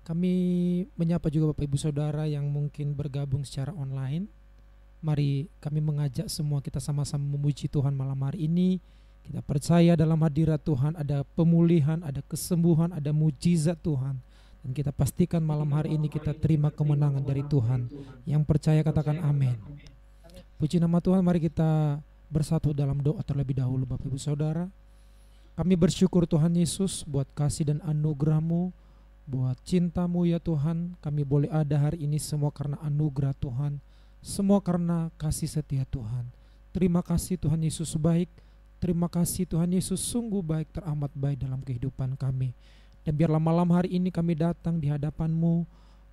Kami menyapa juga Bapak Ibu Saudara yang mungkin bergabung secara online. Mari kami mengajak semua kita sama-sama memuji Tuhan malam hari ini. Kita percaya dalam hadirat Tuhan ada pemulihan, ada kesembuhan, ada mujizat Tuhan. Dan kita pastikan malam hari ini kita terima kemenangan dari Tuhan. Yang percaya katakan amin. Puji nama Tuhan, mari kita bersatu dalam doa terlebih dahulu Bapak Ibu Saudara. Kami bersyukur Tuhan Yesus buat kasih dan anugerah-Mu, buat cinta-Mu ya Tuhan. Kami boleh ada hari ini semua karena anugerah Tuhan, semua karena kasih setia Tuhan. Terima kasih Tuhan Yesus baik. Terima kasih Tuhan Yesus sungguh baik, teramat baik dalam kehidupan kami. Dan biarlah malam hari ini kami datang di hadapan-Mu,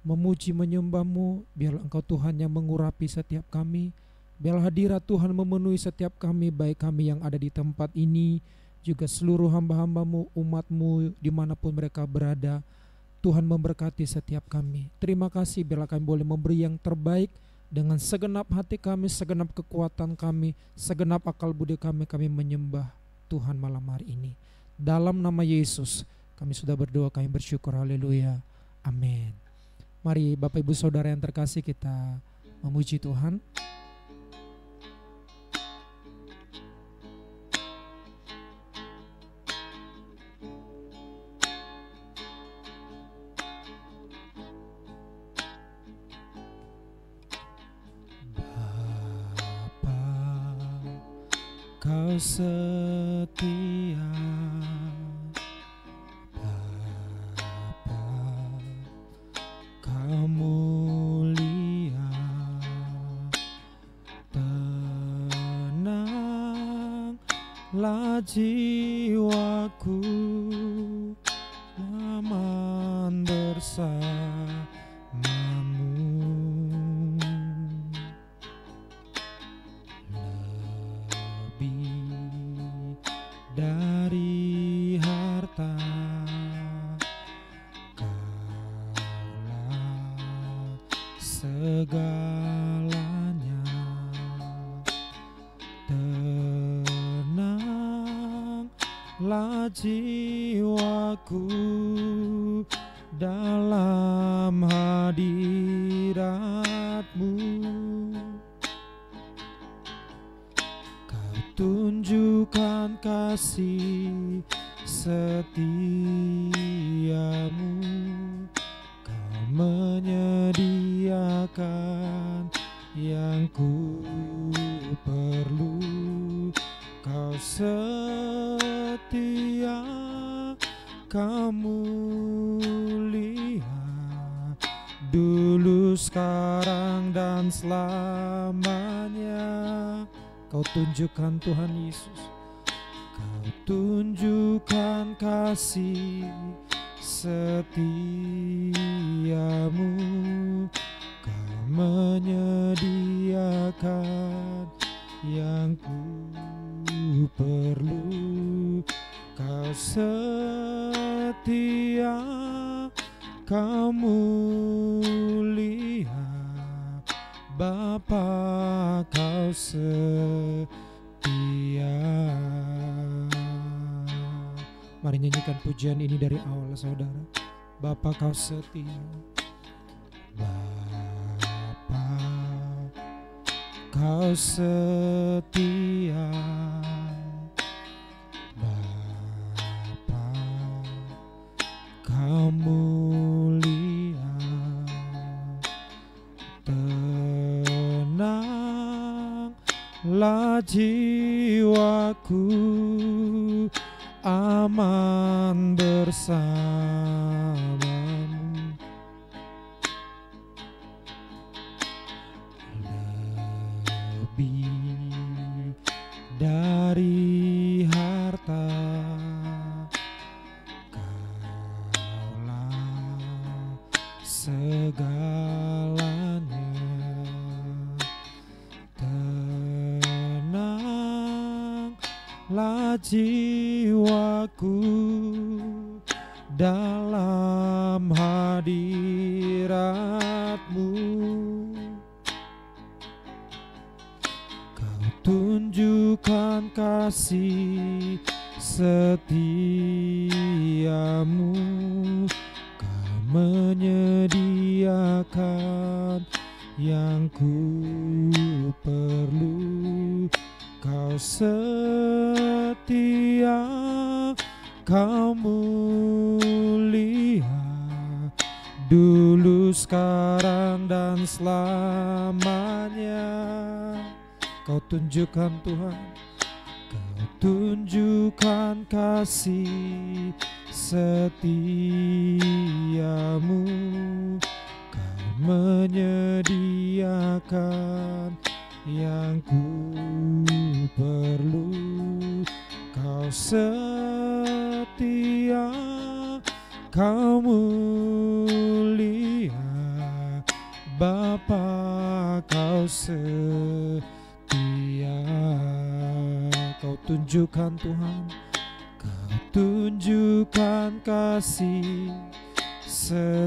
memuji menyembah-Mu. Biarlah Engkau Tuhan yang mengurapi setiap kami. Biarlah hadirat Tuhan memenuhi setiap kami, baik kami yang ada di tempat ini, juga seluruh hamba-hamba-Mu, umat-Mu dimanapun mereka berada. Tuhan memberkati setiap kami. Terima kasih biarlah kami boleh memberi yang terbaik dengan segenap hati kami, segenap kekuatan kami, segenap akal budi kami menyembah Tuhan malam hari ini. Dalam nama Yesus kami sudah berdoa, kami bersyukur, haleluya, amin. Mari Bapak Ibu Saudara yang terkasih, kita memuji Tuhan. Kau setia, Bapa, Kau mulia, tenanglah jiwaku, nyaman bersamamu. Dari harta Kaulah segalanya, tenanglah jiwaku dalam hadirat-Mu. Tunjukkan kasih setiamu, Kau menyediakan yang ku perlu. Kau setia, Kau mulia, dulu, sekarang, dan selamanya. Kau tunjukkan Tuhan Yesus, Kau tunjukkan kasih setiamu, Kau menyediakan yang ku perlu. Kau setia, Kau mulia, Bapa, Kau setia. Mari nyanyikan pujian ini dari awal saudara. Bapa, Kau setia, Bapa, Kau setia, Bapa, Kau mulia, tenanglah jiwaku, aman bersamamu. Lebih dari harta Kaulah segalanya, tenanglah jiwaku dalam hadirat-Mu. Kau tunjukkan kasih setiamu, Kau menyediakan yang ku perlu. Kau setia, Kau mulia, dulu, sekarang, dan selamanya. Kau tunjukkan Tuhan, Kau tunjukkan kasih setiamu. Kau menyediakan yang ku perlu. Kau setia, Kau mulia, Bapa, Kau setia. Kau tunjukkan Tuhan, Kau tunjukkan kasih setiamu.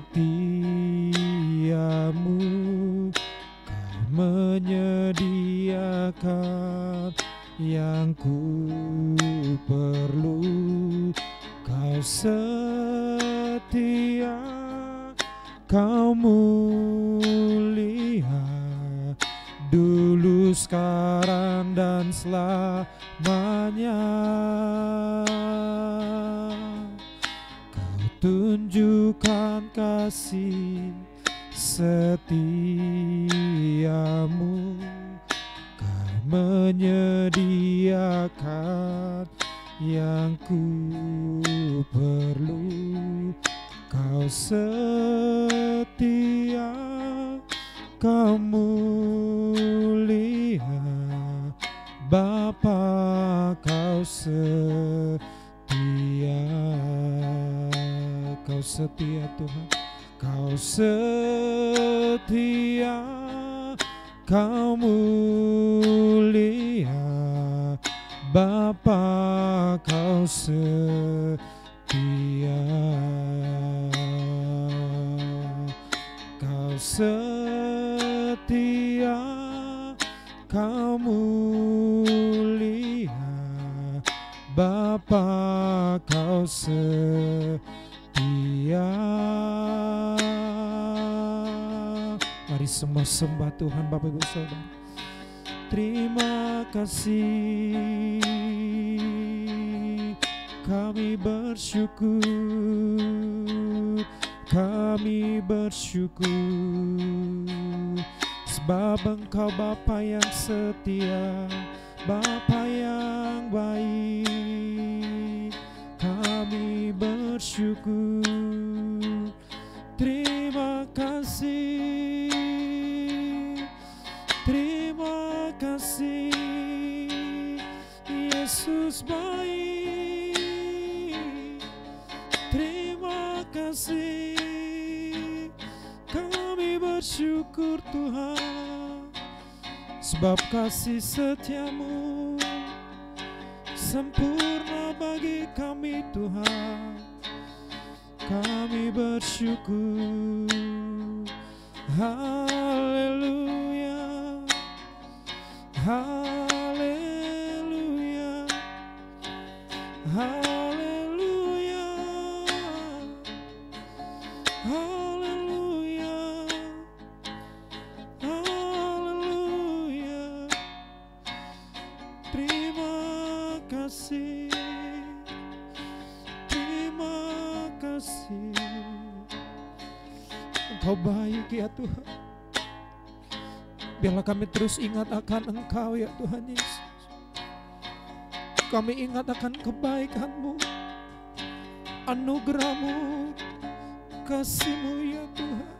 Kau menyediakan yang ku perlu. Kau setia, Kau mulia, dulu, sekarang, dan selamanya. Kau tunjukkan kasih setiamu. Kau menyediakan yang ku perlu. Kau setia, Kau mulia, Bapa, Kau setia. Kau setia Tuhan, Kau setia, Kau mulia, Bapa, Kau setia. Kau setia, Kau mulia, Bapa, Kau setia. Mari semua sembah Tuhan Bapak Ibu Saudara. Terima kasih, kami bersyukur, kami bersyukur, sebab Engkau Bapa yang setia, Bapa yang baik. Kami bersyukur, terima kasih, terima kasih, Yesus baik. Terima kasih, kami bersyukur Tuhan, sebab kasih setiamu sempurna bagi kami Tuhan. Kami bersyukur, haleluya, haleluya, haleluya, haleluya, haleluya. Terima kasih, terima kasih. Engkau baik ya Tuhan. Biarlah kami terus ingat akan Engkau ya Tuhan Yesus. Kami ingat akan kebaikan-Mu, anugerah-Mu, kasih-Mu ya Tuhan.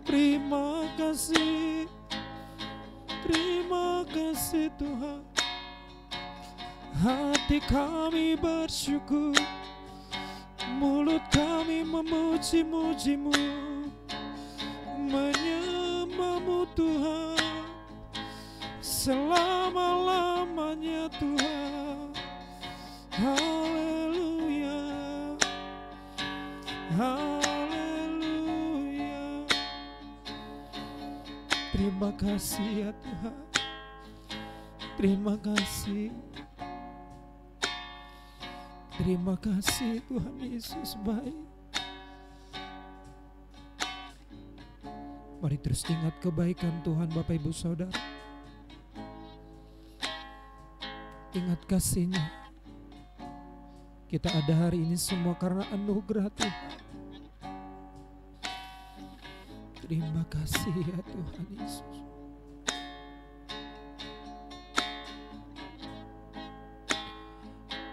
Terima kasih, terima kasih Tuhan. Hati kami bersyukur, mulut kami memuji-muji-Mu, menyembah-Mu Tuhan, selama-lamanya Tuhan. Haleluya, haleluya. Terima kasih ya Tuhan, terima kasih. Terima kasih Tuhan Yesus baik. Mari terus ingat kebaikan Tuhan Bapak Ibu Saudara. Ingat kasih-Nya. Kita ada hari ini semua karena anugerah Tuhan. Terima kasih ya Tuhan Yesus.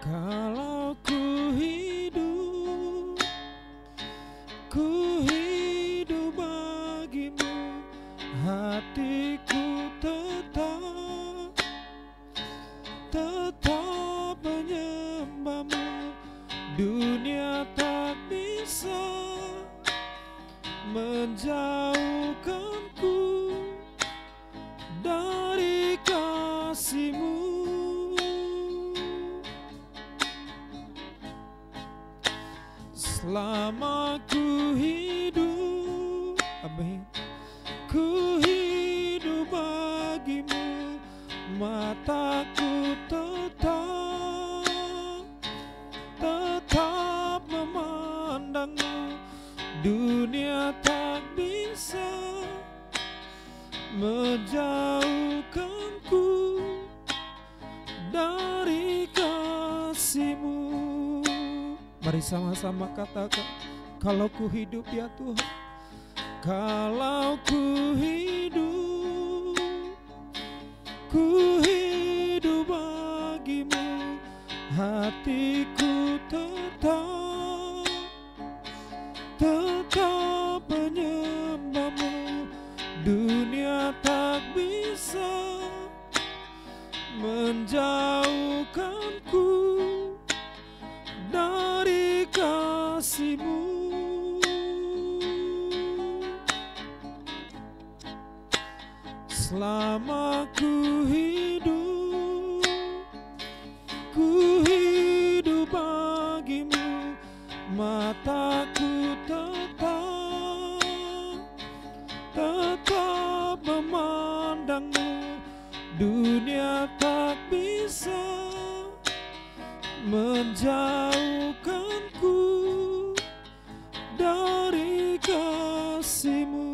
Kalau ku hidup bagimu, hatiku tetap menyembahmu. Dunia tak bisa menjauhkanku dari kasih-Mu. Selama ku hidup, amin, ku hidup bagimu, mataku tetap memandangmu. Dunia tak bisa menjauhkanku dari kasih-Mu. Mari sama-sama katakan, kalau ku hidup ya Tuhan, kalau ku hidup bagimu, hatiku tetap menyembahmu. Dunia tak bisa menjauhkanku dari kasih-Mu. Selama ku hidup bagimu, mataku tetap memandangmu. Dunia tak bisa menjauhkanku dari kasih-Mu.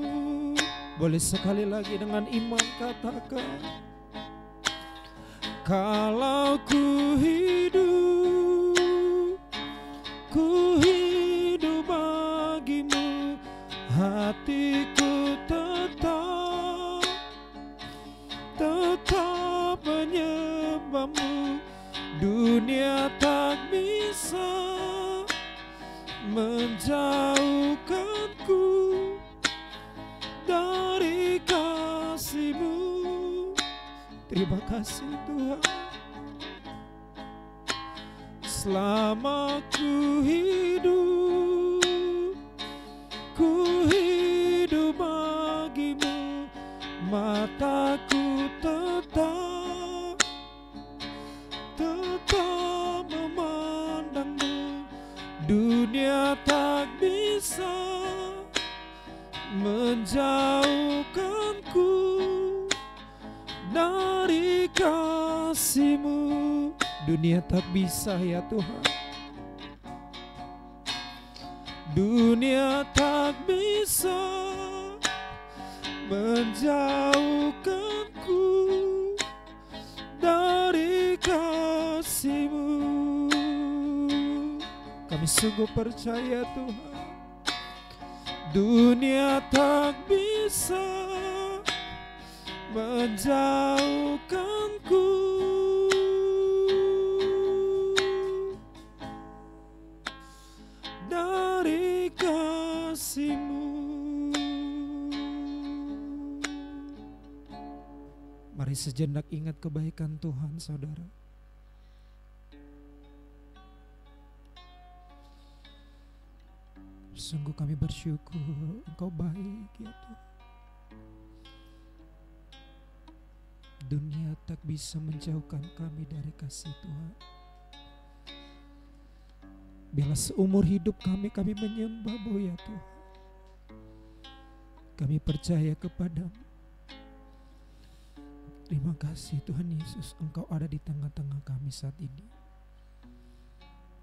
Boleh sekali lagi dengan iman katakan, kalau ku hidup bagimu, hatiku tetap menyembahmu. Dunia tak bisa menjauhkanku dari kasih-Mu. Terima kasih Tuhan. Selama ku hidup bagimu, mataku tetap memandangmu. Dunia tak bisa menjauhkanku dari kasih-Mu. Dunia tak bisa ya Tuhan. Dunia tak bisa menjauhkanku dari kasih-Mu. Kami sungguh percaya Tuhan, dunia tak bisa menjauhkanku dari kasih-Mu. Mari sejenak ingat kebaikan Tuhan saudara. Sungguh kami bersyukur Engkau baik ya Tuhan. Dunia tak bisa menjauhkan kami dari kasih Tuhan. Biarlah seumur hidup kami menyembah-Mu ya Tuhan. Kami percaya kepadamu. Terima kasih Tuhan Yesus, Engkau ada di tengah-tengah kami saat ini.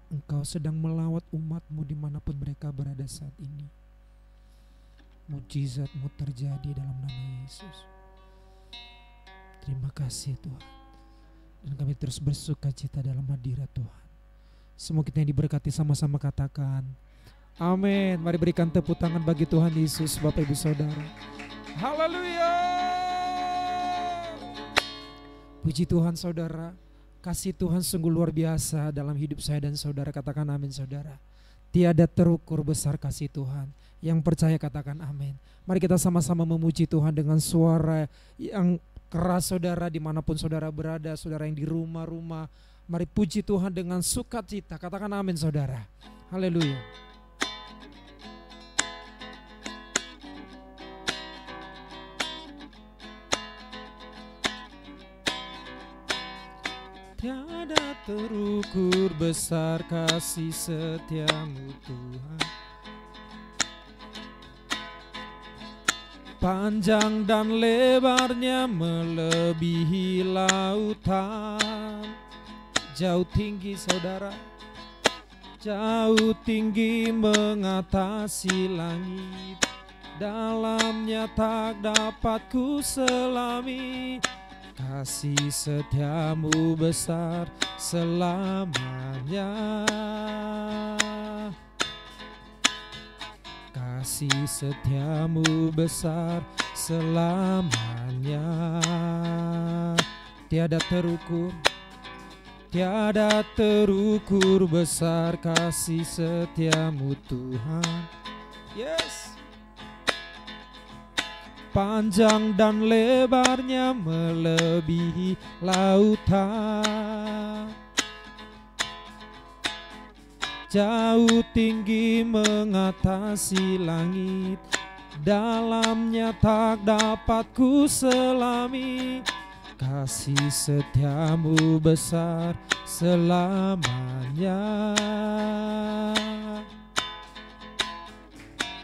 Engkau sedang melawat umat-Mu dimanapun mereka berada saat ini. mujizat-Mu terjadi dalam nama Yesus. Terima kasih Tuhan. Dan kami terus bersuka cita dalam hadirat Tuhan. Semua kita yang diberkati sama-sama katakan amin. Mari berikan tepuk tangan bagi Tuhan Yesus, Bapak Ibu Saudara. Haleluya. Puji Tuhan saudara. Kasih Tuhan sungguh luar biasa dalam hidup saya dan saudara. Katakan amin saudara. Tiada terukur besar kasih Tuhan. Yang percaya katakan amin. Mari kita sama-sama memuji Tuhan dengan suara yang keras saudara, dimanapun saudara berada, saudara yang di rumah-rumah. Mari puji Tuhan dengan sukacita. Katakan amin saudara. Haleluya. Tiada terukur besar kasih setia-Mu Tuhan. Panjang dan lebarnya melebihi lautan. Jauh tinggi saudara, jauh tinggi mengatasi langit. Dalamnya tak dapat ku selami. Kasih setia-Mu besar selamanya. Kasih setia-Mu besar selamanya. Tiada terukur, tiada terukur besar kasih setia-Mu Tuhan. Yes. Panjang dan lebarnya melebihi lautan. Jauh tinggi mengatasi langit. Dalamnya tak dapat ku selami. Kasih setia-Mu besar selamanya.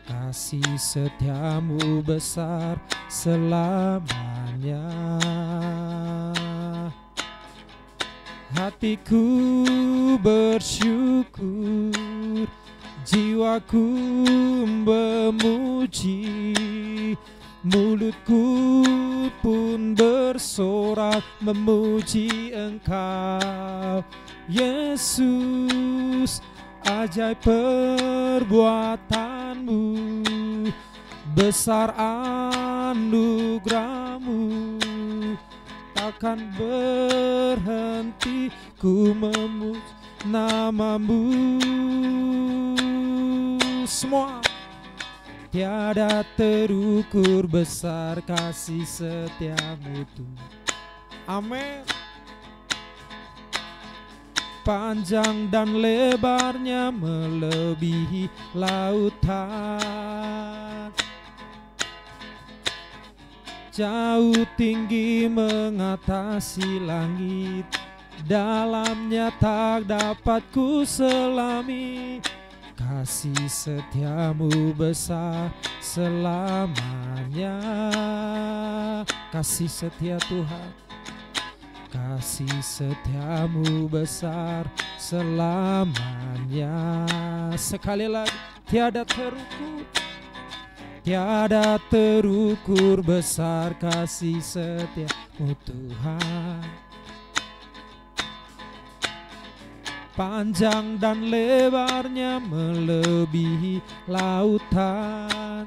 Kasih setia-Mu besar selamanya. Hatiku bersyukur, jiwaku memuji, mulutku pun bersorak memuji Engkau, Yesus. Ajaib perbuatan-Mu, besar anugerah-Mu, takkan berhenti ku memuji nama-Mu. Semua. Tiada terukur besar kasih setia-Mu Tuhan. Amin. Panjang dan lebarnya melebihi lautan. Jauh tinggi mengatasi langit. Dalamnya tak dapat ku selami. Kasih setia-Mu besar selamanya. Kasih setia Tuhan, kasih setia-Mu besar selamanya. Sekali lagi, tiada terukur, tiada terukur besar kasih setia-Mu Tuhan. Panjang dan lebarnya melebihi lautan.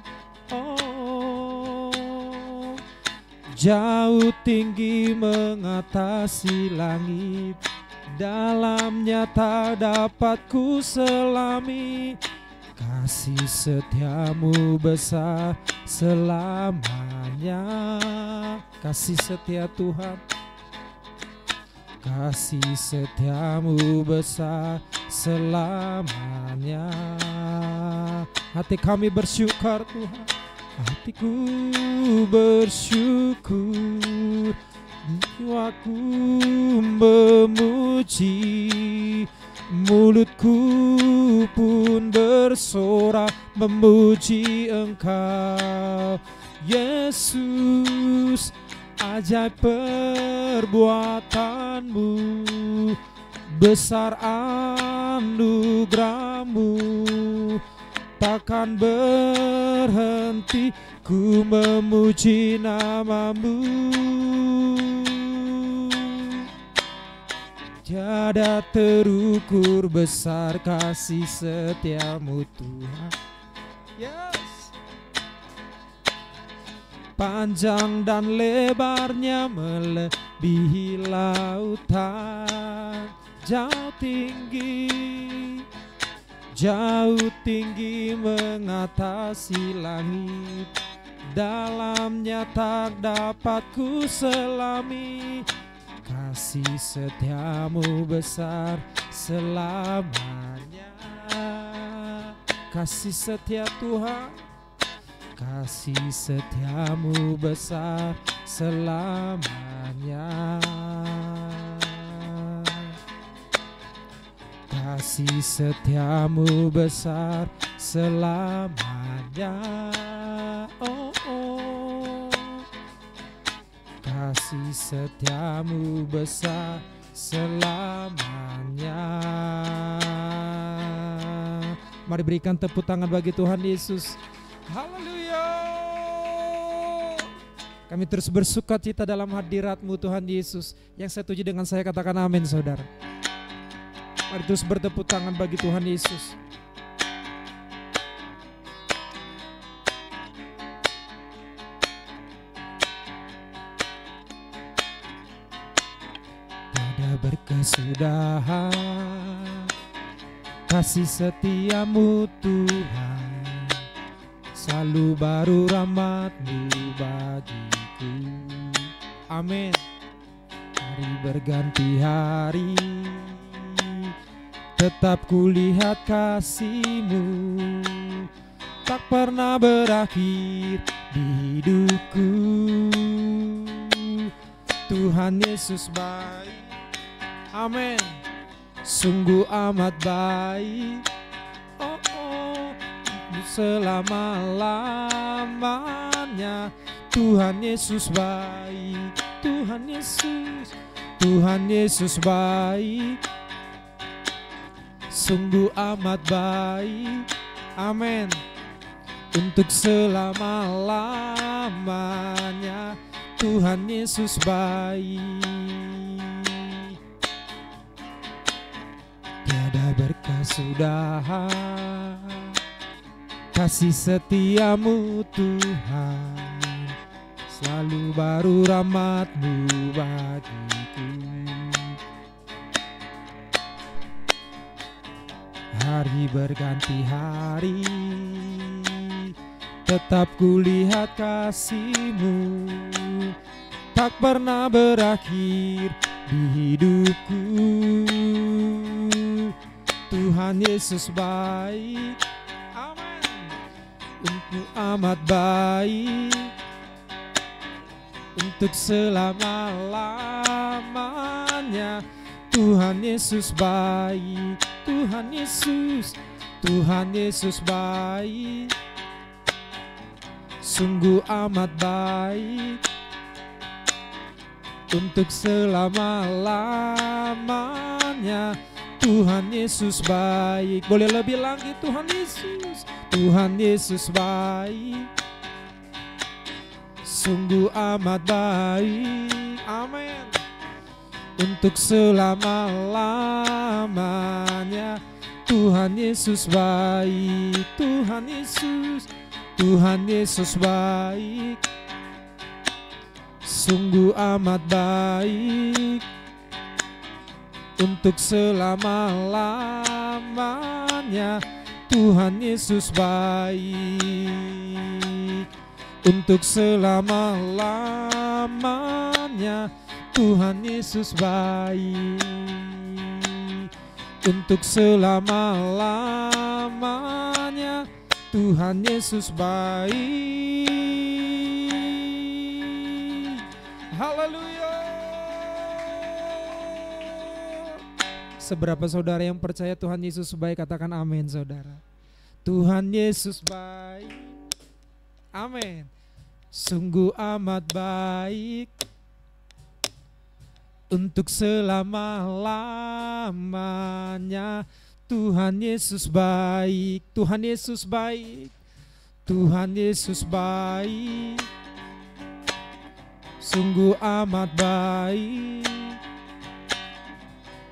Oh, jauh tinggi mengatasi langit. Dalamnya tak dapat ku selami. Kasih setia-Mu besar selamanya. Kasih setia Tuhan, kasih setia-Mu besar selamanya. Hati kami bersyukur Tuhan, hatiku bersyukur, jiwaku memuji, mulutku pun bersorak memuji Engkau, Yesus. Ajaib perbuatan-Mu, besar anugerah-Mu, takkan berhenti ku memuji nama-Mu. Tiada terukur besar kasih setia-Mu Tuhan. Yes. Panjang dan lebarnya melebihi lautan. Jauh tinggi mengatasi langit. Dalamnya tak dapat ku selami. Kasih setia-Mu besar selamanya. Kasih setia Tuhan, kasih setia-Mu besar selamanya. Kasih setia-Mu besar selamanya. Oh, oh. Kasih setia-Mu besar selamanya. Mari berikan tepuk tangan bagi Tuhan Yesus. Haleluya. Kami terus bersuka cita dalam hadirat-Mu Tuhan Yesus. Yang setuju dengan saya katakan amin saudara. Mari terus bertepuk tangan bagi Tuhan Yesus. Tiada berkesudahan kasih setia-Mu Tuhan, selalu baru rahmat-Mu bagiku. Amin. Hari berganti hari, tetap kulihat kasih-Mu, tak pernah berakhir di hidupku. Tuhan Yesus baik, amin. Sungguh amat baik, oh, oh, selama-lamanya. Tuhan Yesus baik, Tuhan Yesus baik, sungguh amat baik, amin. Untuk selama-lamanya Tuhan Yesus baik. Tiada berkesudahan kasih setia-Mu Tuhan, selalu baru rahmat-Mu bagiku. Hari berganti hari, tetap kulihat kasih-Mu, tak pernah berakhir di hidupku. Tuhan Yesus baik, amin. Untuk amat baik, untuk selama-lamanya. Tuhan Yesus baik, Tuhan Yesus baik, sungguh amat baik, untuk selama-lamanya. Tuhan Yesus baik. Boleh lebih lagi, Tuhan Yesus baik, sungguh amat baik, amin. Untuk selama-lamanya. Tuhan Yesus baik, Tuhan Yesus baik, sungguh amat baik, untuk selama-lamanya. Tuhan Yesus baik, untuk selama-lamanya. Tuhan Yesus baik, untuk selama-lamanya. Tuhan Yesus baik. Haleluya. Seberapa saudara yang percaya Tuhan Yesus baik, katakan amin saudara. Tuhan Yesus baik, amin. Sungguh amat baik, untuk selama-lamanya. Tuhan Yesus baik, Tuhan Yesus baik, Tuhan Yesus baik, sungguh amat baik,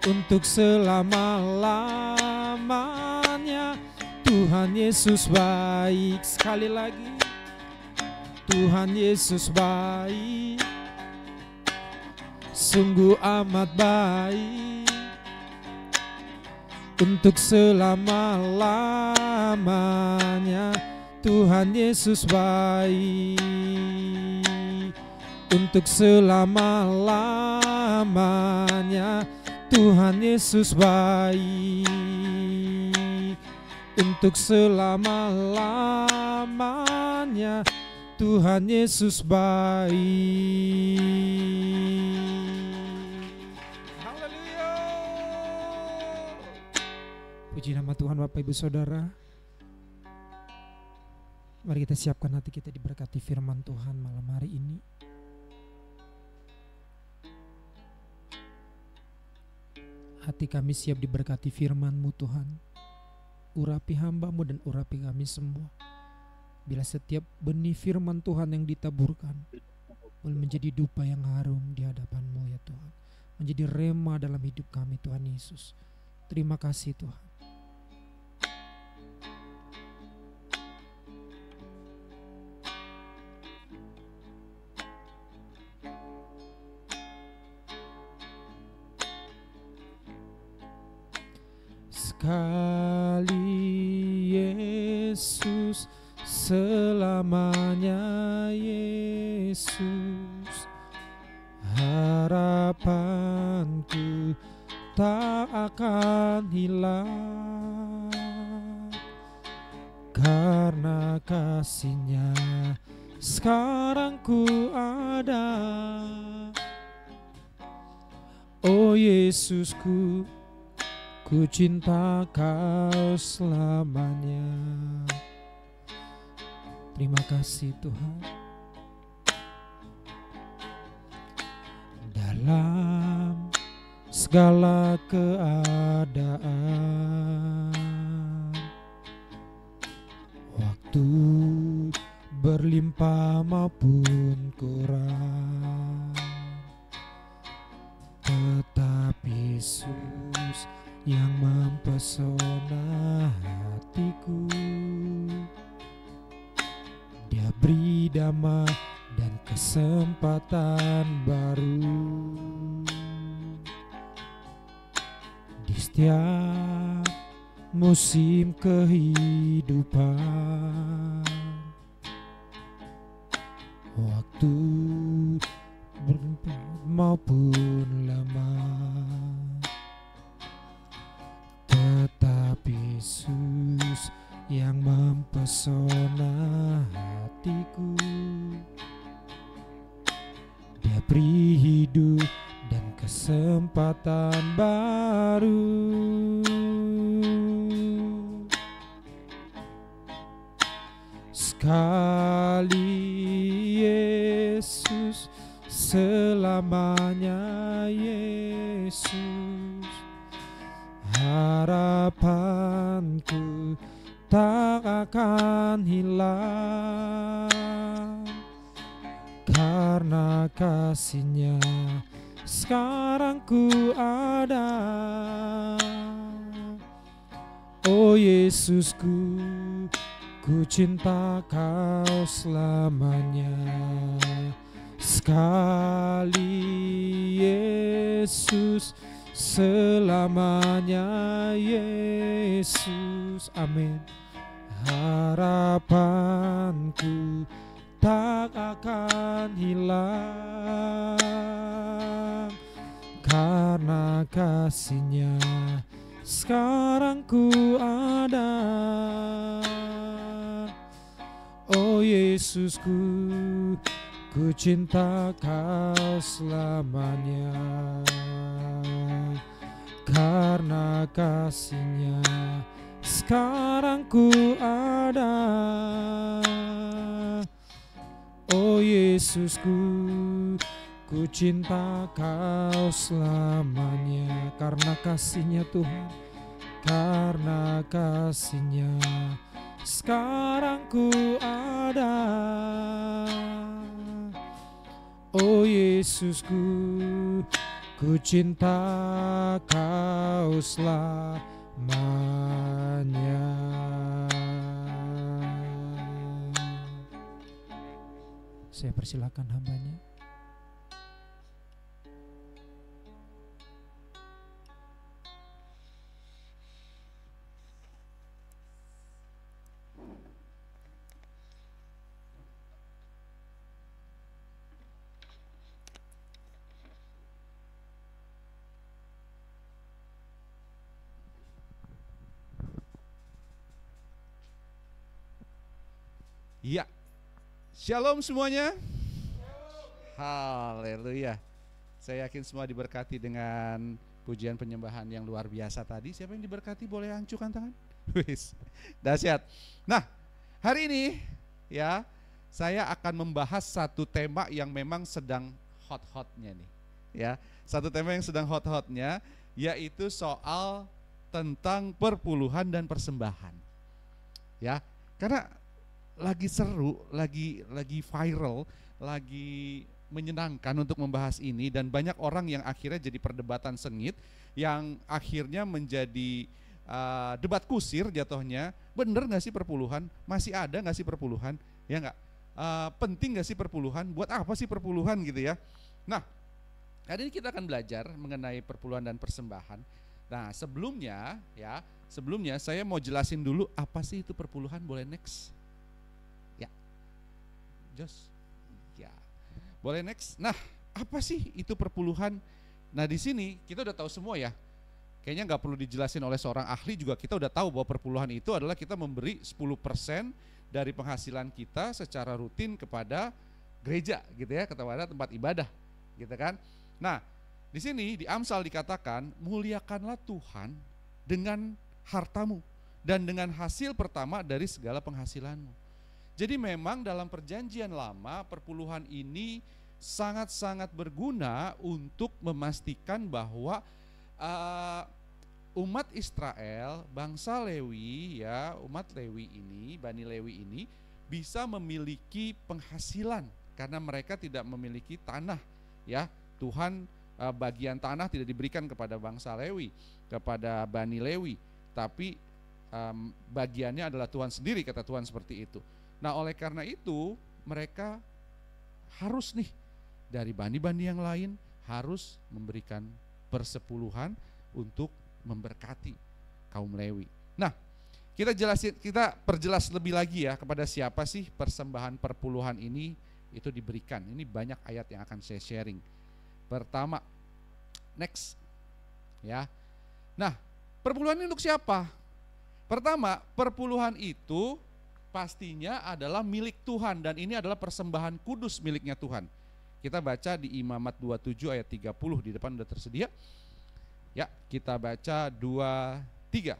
untuk selama-lamanya. Tuhan Yesus baik, sekali lagi, Tuhan Yesus baik, sungguh amat baik, untuk selama-lamanya. Tuhan Yesus baik, untuk selama-lamanya. Tuhan Yesus baik, untuk selama-lamanya. Tuhan Yesus baik. Haleluya. Puji nama Tuhan. Bapak Ibu Saudara, mari kita siapkan hati kita diberkati firman Tuhan malam hari ini. Hati kami siap diberkati firman-Mu Tuhan. Urapi hamba-Mu dan urapi kami semua. Bila setiap benih firman Tuhan yang ditaburkan boleh menjadi dupa yang harum di hadapan-Mu ya Tuhan. Menjadi rema dalam hidup kami Tuhan Yesus. Terima kasih Tuhan. Sekali Yesus, selamanya Yesus, harapanku tak akan hilang, karena kasih-Nya sekarang ku ada. Oh Yesusku, ku cinta Kau selamanya. Terima kasih Tuhan. Dalam segala keadaan, waktu berlimpah maupun kurang, tetap Yesus yang mempesona hatiku. Dia beri damai dan kesempatan baru di setiap musim kehidupan. Waktu berlimpah maupun lemah, tetap Yesus yang mempesona hatiku. Dia beri hidup dan kesempatan baru. Sekali Yesus, selamanya Yesus, harapanku tak akan hilang, karena kasih-Nya sekarang ku ada. Oh Yesusku, ku cinta Kau selamanya. Sekali Yesus, selamanya Yesus, amin. Harapanku tak akan hilang, karena kasih-Nya sekarang ku ada. Oh Yesusku, ku cinta Kau selamanya, karena kasih-Nya sekarang ku ada. Oh Yesusku, ku cinta Kau selamanya, karena kasih-Nya Tuhan, karena kasih-Nya sekarang ku ada. Oh Yesusku, ku cinta Kau selamanya. Saya persilakan hambanya. Ya, shalom semuanya. Haleluya. Saya yakin semua diberkati dengan pujian penyembahan yang luar biasa tadi. Siapa yang diberkati boleh angcukan tangan. Wis, dahsyat. Nah, hari ini ya saya akan membahas satu tema yang memang sedang hot-hotnya nih. Ya, satu tema yang sedang hot-hotnya, yaitu soal tentang perpuluhan dan persembahan. Ya, karena lagi seru, lagi viral, lagi menyenangkan untuk membahas ini, dan banyak orang yang akhirnya jadi perdebatan sengit, yang akhirnya menjadi debat kusir jatuhnya. Bener nggak sih perpuluhan? Masih ada nggak sih perpuluhan? Ya nggak? Penting nggak sih perpuluhan? Buat apa sih perpuluhan gitu ya? Nah, hari ini kita akan belajar mengenai perpuluhan dan persembahan. Nah, sebelumnya saya mau jelasin dulu apa sih itu perpuluhan. Boleh next? Jos, ya, boleh next. Nah, apa sih itu perpuluhan? Nah, di sini kita udah tahu semua ya. Kayaknya nggak perlu dijelasin oleh seorang ahli juga. Kita udah tahu bahwa perpuluhan itu adalah kita memberi 10% dari penghasilan kita secara rutin kepada gereja, gitu ya, kepada tempat ibadah, gitu kan. Nah, di sini di Amsal dikatakan, muliakanlah Tuhan dengan hartamu dan dengan hasil pertama dari segala penghasilanmu. Jadi memang dalam perjanjian lama perpuluhan ini sangat-sangat berguna untuk memastikan bahwa umat Israel, bangsa Lewi ya, umat Lewi ini, Bani Lewi ini bisa memiliki penghasilan karena mereka tidak memiliki tanah ya. Tuhan bagian tanah tidak diberikan kepada bangsa Lewi, kepada Bani Lewi, tapi bagiannya adalah Tuhan sendiri, kata Tuhan seperti itu. Nah, oleh karena itu mereka harus nih dari bani-bani yang lain harus memberikan persepuluhan untuk memberkati kaum Lewi. Nah, kita perjelas lebih lagi ya kepada siapa sih persembahan perpuluhan ini itu diberikan. Ini banyak ayat yang akan saya sharing. Pertama, next ya. Nah, perpuluhan ini untuk siapa? Pertama, perpuluhan itu pastinya adalah milik Tuhan, dan ini adalah persembahan kudus miliknya Tuhan. Kita baca di Imamat 27 ayat 30, di depan sudah tersedia. Ya, kita baca 2-3.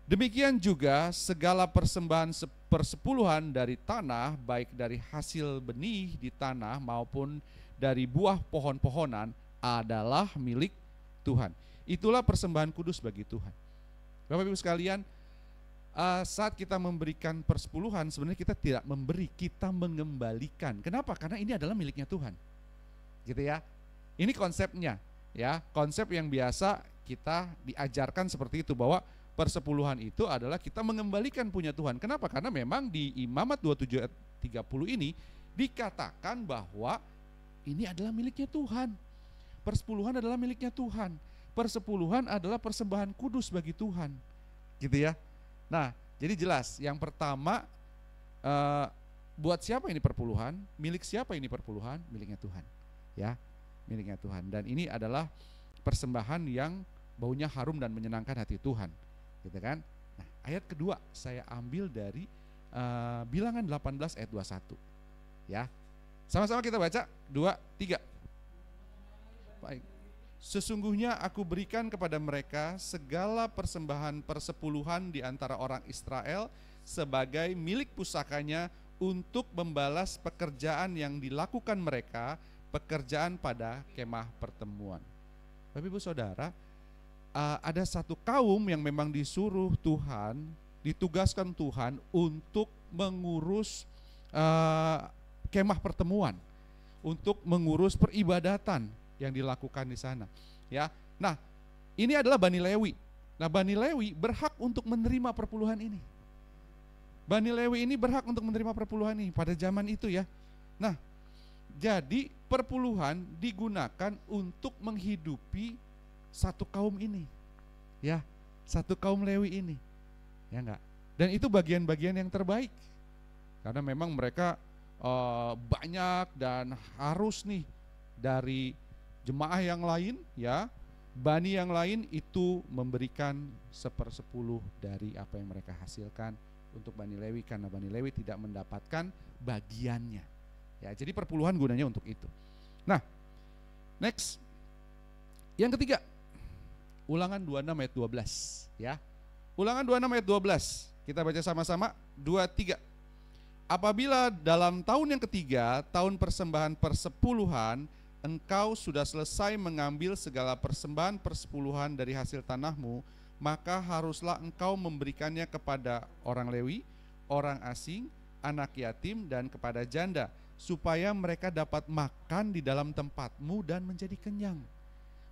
Demikian juga segala persembahan persepuluhan dari tanah, baik dari hasil benih di tanah maupun dari buah pohon-pohonan, adalah milik Tuhan. Itulah persembahan kudus bagi Tuhan. Bapak Ibu sekalian, saat kita memberikan persepuluhan, sebenarnya kita tidak memberi, kita mengembalikan. Kenapa? Karena ini adalah miliknya Tuhan, gitu ya. Ini konsepnya, ya, konsep yang biasa kita diajarkan seperti itu, bahwa persepuluhan itu adalah kita mengembalikan punya Tuhan. Kenapa? Karena memang di Imamat 27 ayat 30 ini dikatakan bahwa ini adalah miliknya Tuhan. Persepuluhan adalah miliknya Tuhan. Persepuluhan adalah persembahan kudus bagi Tuhan, gitu ya. Nah, jadi jelas, yang pertama, buat siapa ini perpuluhan? Milik siapa ini perpuluhan? Miliknya Tuhan, ya, miliknya Tuhan. Dan ini adalah persembahan yang baunya harum dan menyenangkan hati Tuhan, gitu kan? Nah, ayat kedua saya ambil dari Bilangan 18 ayat 21, ya. Sama-sama kita baca, 2-3. Baik. Sesungguhnya aku berikan kepada mereka segala persembahan persepuluhan di antara orang Israel sebagai milik pusakanya untuk membalas pekerjaan yang dilakukan mereka, pekerjaan pada kemah pertemuan. Bapak Ibu Saudara, ada satu kaum yang memang disuruh Tuhan, ditugaskan Tuhan untuk mengurus kemah pertemuan, untuk mengurus peribadatan yang dilakukan di sana. Ya, nah ini adalah Bani Lewi. Nah Bani Lewi berhak untuk menerima perpuluhan ini. Bani Lewi ini berhak untuk menerima perpuluhan ini pada zaman itu ya. Nah, jadi perpuluhan digunakan untuk menghidupi satu kaum ini. Ya, satu kaum Lewi ini. Ya enggak? Dan itu bagian-bagian yang terbaik. Karena memang mereka banyak dan harus nih dari jemaah yang lain ya, bani yang lain itu memberikan 1/10 dari apa yang mereka hasilkan untuk Bani Lewi, karena Bani Lewi tidak mendapatkan bagiannya. Ya, jadi perpuluhan gunanya untuk itu. Nah, next. Yang ketiga, Ulangan 26 ayat 12 ya. Ulangan 26 ayat 12. Kita baca sama-sama 2, 3. Apabila dalam tahun yang ketiga, tahun persembahan persepuluhan, engkau sudah selesai mengambil segala persembahan persepuluhan dari hasil tanahmu, maka haruslah engkau memberikannya kepada orang Lewi, orang asing, anak yatim, dan kepada janda, supaya mereka dapat makan di dalam tempatmu dan menjadi kenyang.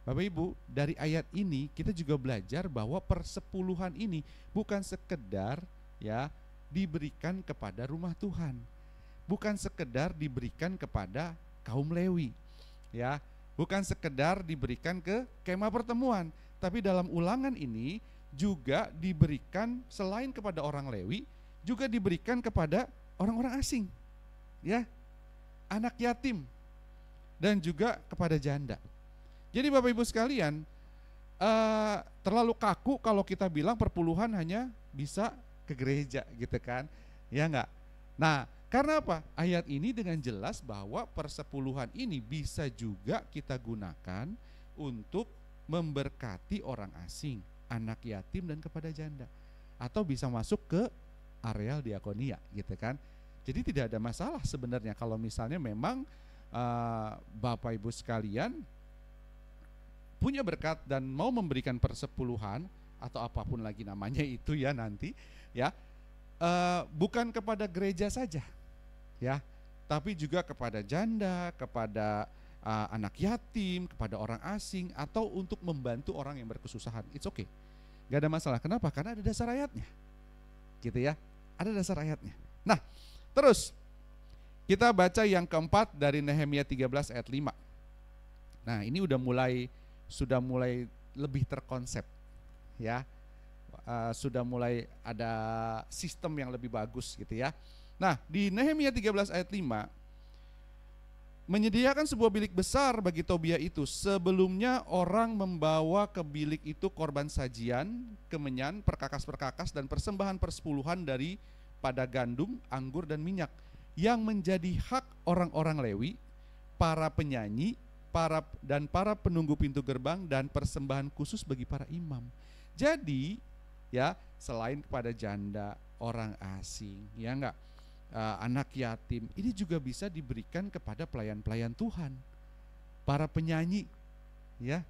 Bapak Ibu, dari ayat ini kita juga belajar bahwa persepuluhan ini bukan sekedar ya diberikan kepada rumah Tuhan, bukan sekedar diberikan kepada kaum Lewi, ya, bukan sekedar diberikan ke kemah pertemuan, tapi dalam ulangan ini juga diberikan selain kepada orang Lewi, juga diberikan kepada orang-orang asing, ya, anak yatim, dan juga kepada janda. Jadi Bapak Ibu sekalian, terlalu kaku kalau kita bilang perpuluhan hanya bisa ke gereja gitu kan, ya enggak? Nah, karena apa? Ayat ini dengan jelas bahwa persepuluhan ini bisa juga kita gunakan untuk memberkati orang asing, anak yatim, dan kepada janda, atau bisa masuk ke areal diakonia gitu kan. Jadi tidak ada masalah sebenarnya kalau misalnya memang Bapak Ibu sekalian punya berkat dan mau memberikan persepuluhan atau apapun lagi namanya itu ya nanti ya, bukan kepada gereja saja ya, tapi juga kepada janda, kepada anak yatim, kepada orang asing, atau untuk membantu orang yang berkesusahan. It's okay, gak ada masalah. Kenapa? Karena ada dasar ayatnya gitu ya, ada dasar ayatnya. Nah terus kita baca yang keempat dari Nehemia 13 ayat 5. Nah ini sudah mulai lebih terkonsep ya, sudah mulai ada sistem yang lebih bagus gitu ya. Nah di Nehemia 13 ayat 5, menyediakan sebuah bilik besar bagi Tobia itu. Sebelumnya orang membawa ke bilik itu korban sajian, kemenyan, perkakas-perkakas, dan persembahan persepuluhan daripada gandum, anggur, dan minyak, yang menjadi hak orang-orang Lewi, para penyanyi, para penunggu pintu gerbang, dan persembahan khusus bagi para imam. Jadi ya, selain kepada janda, orang asing, ya enggak, anak yatim, ini juga bisa diberikan kepada pelayan-pelayan Tuhan, para penyanyi, ya,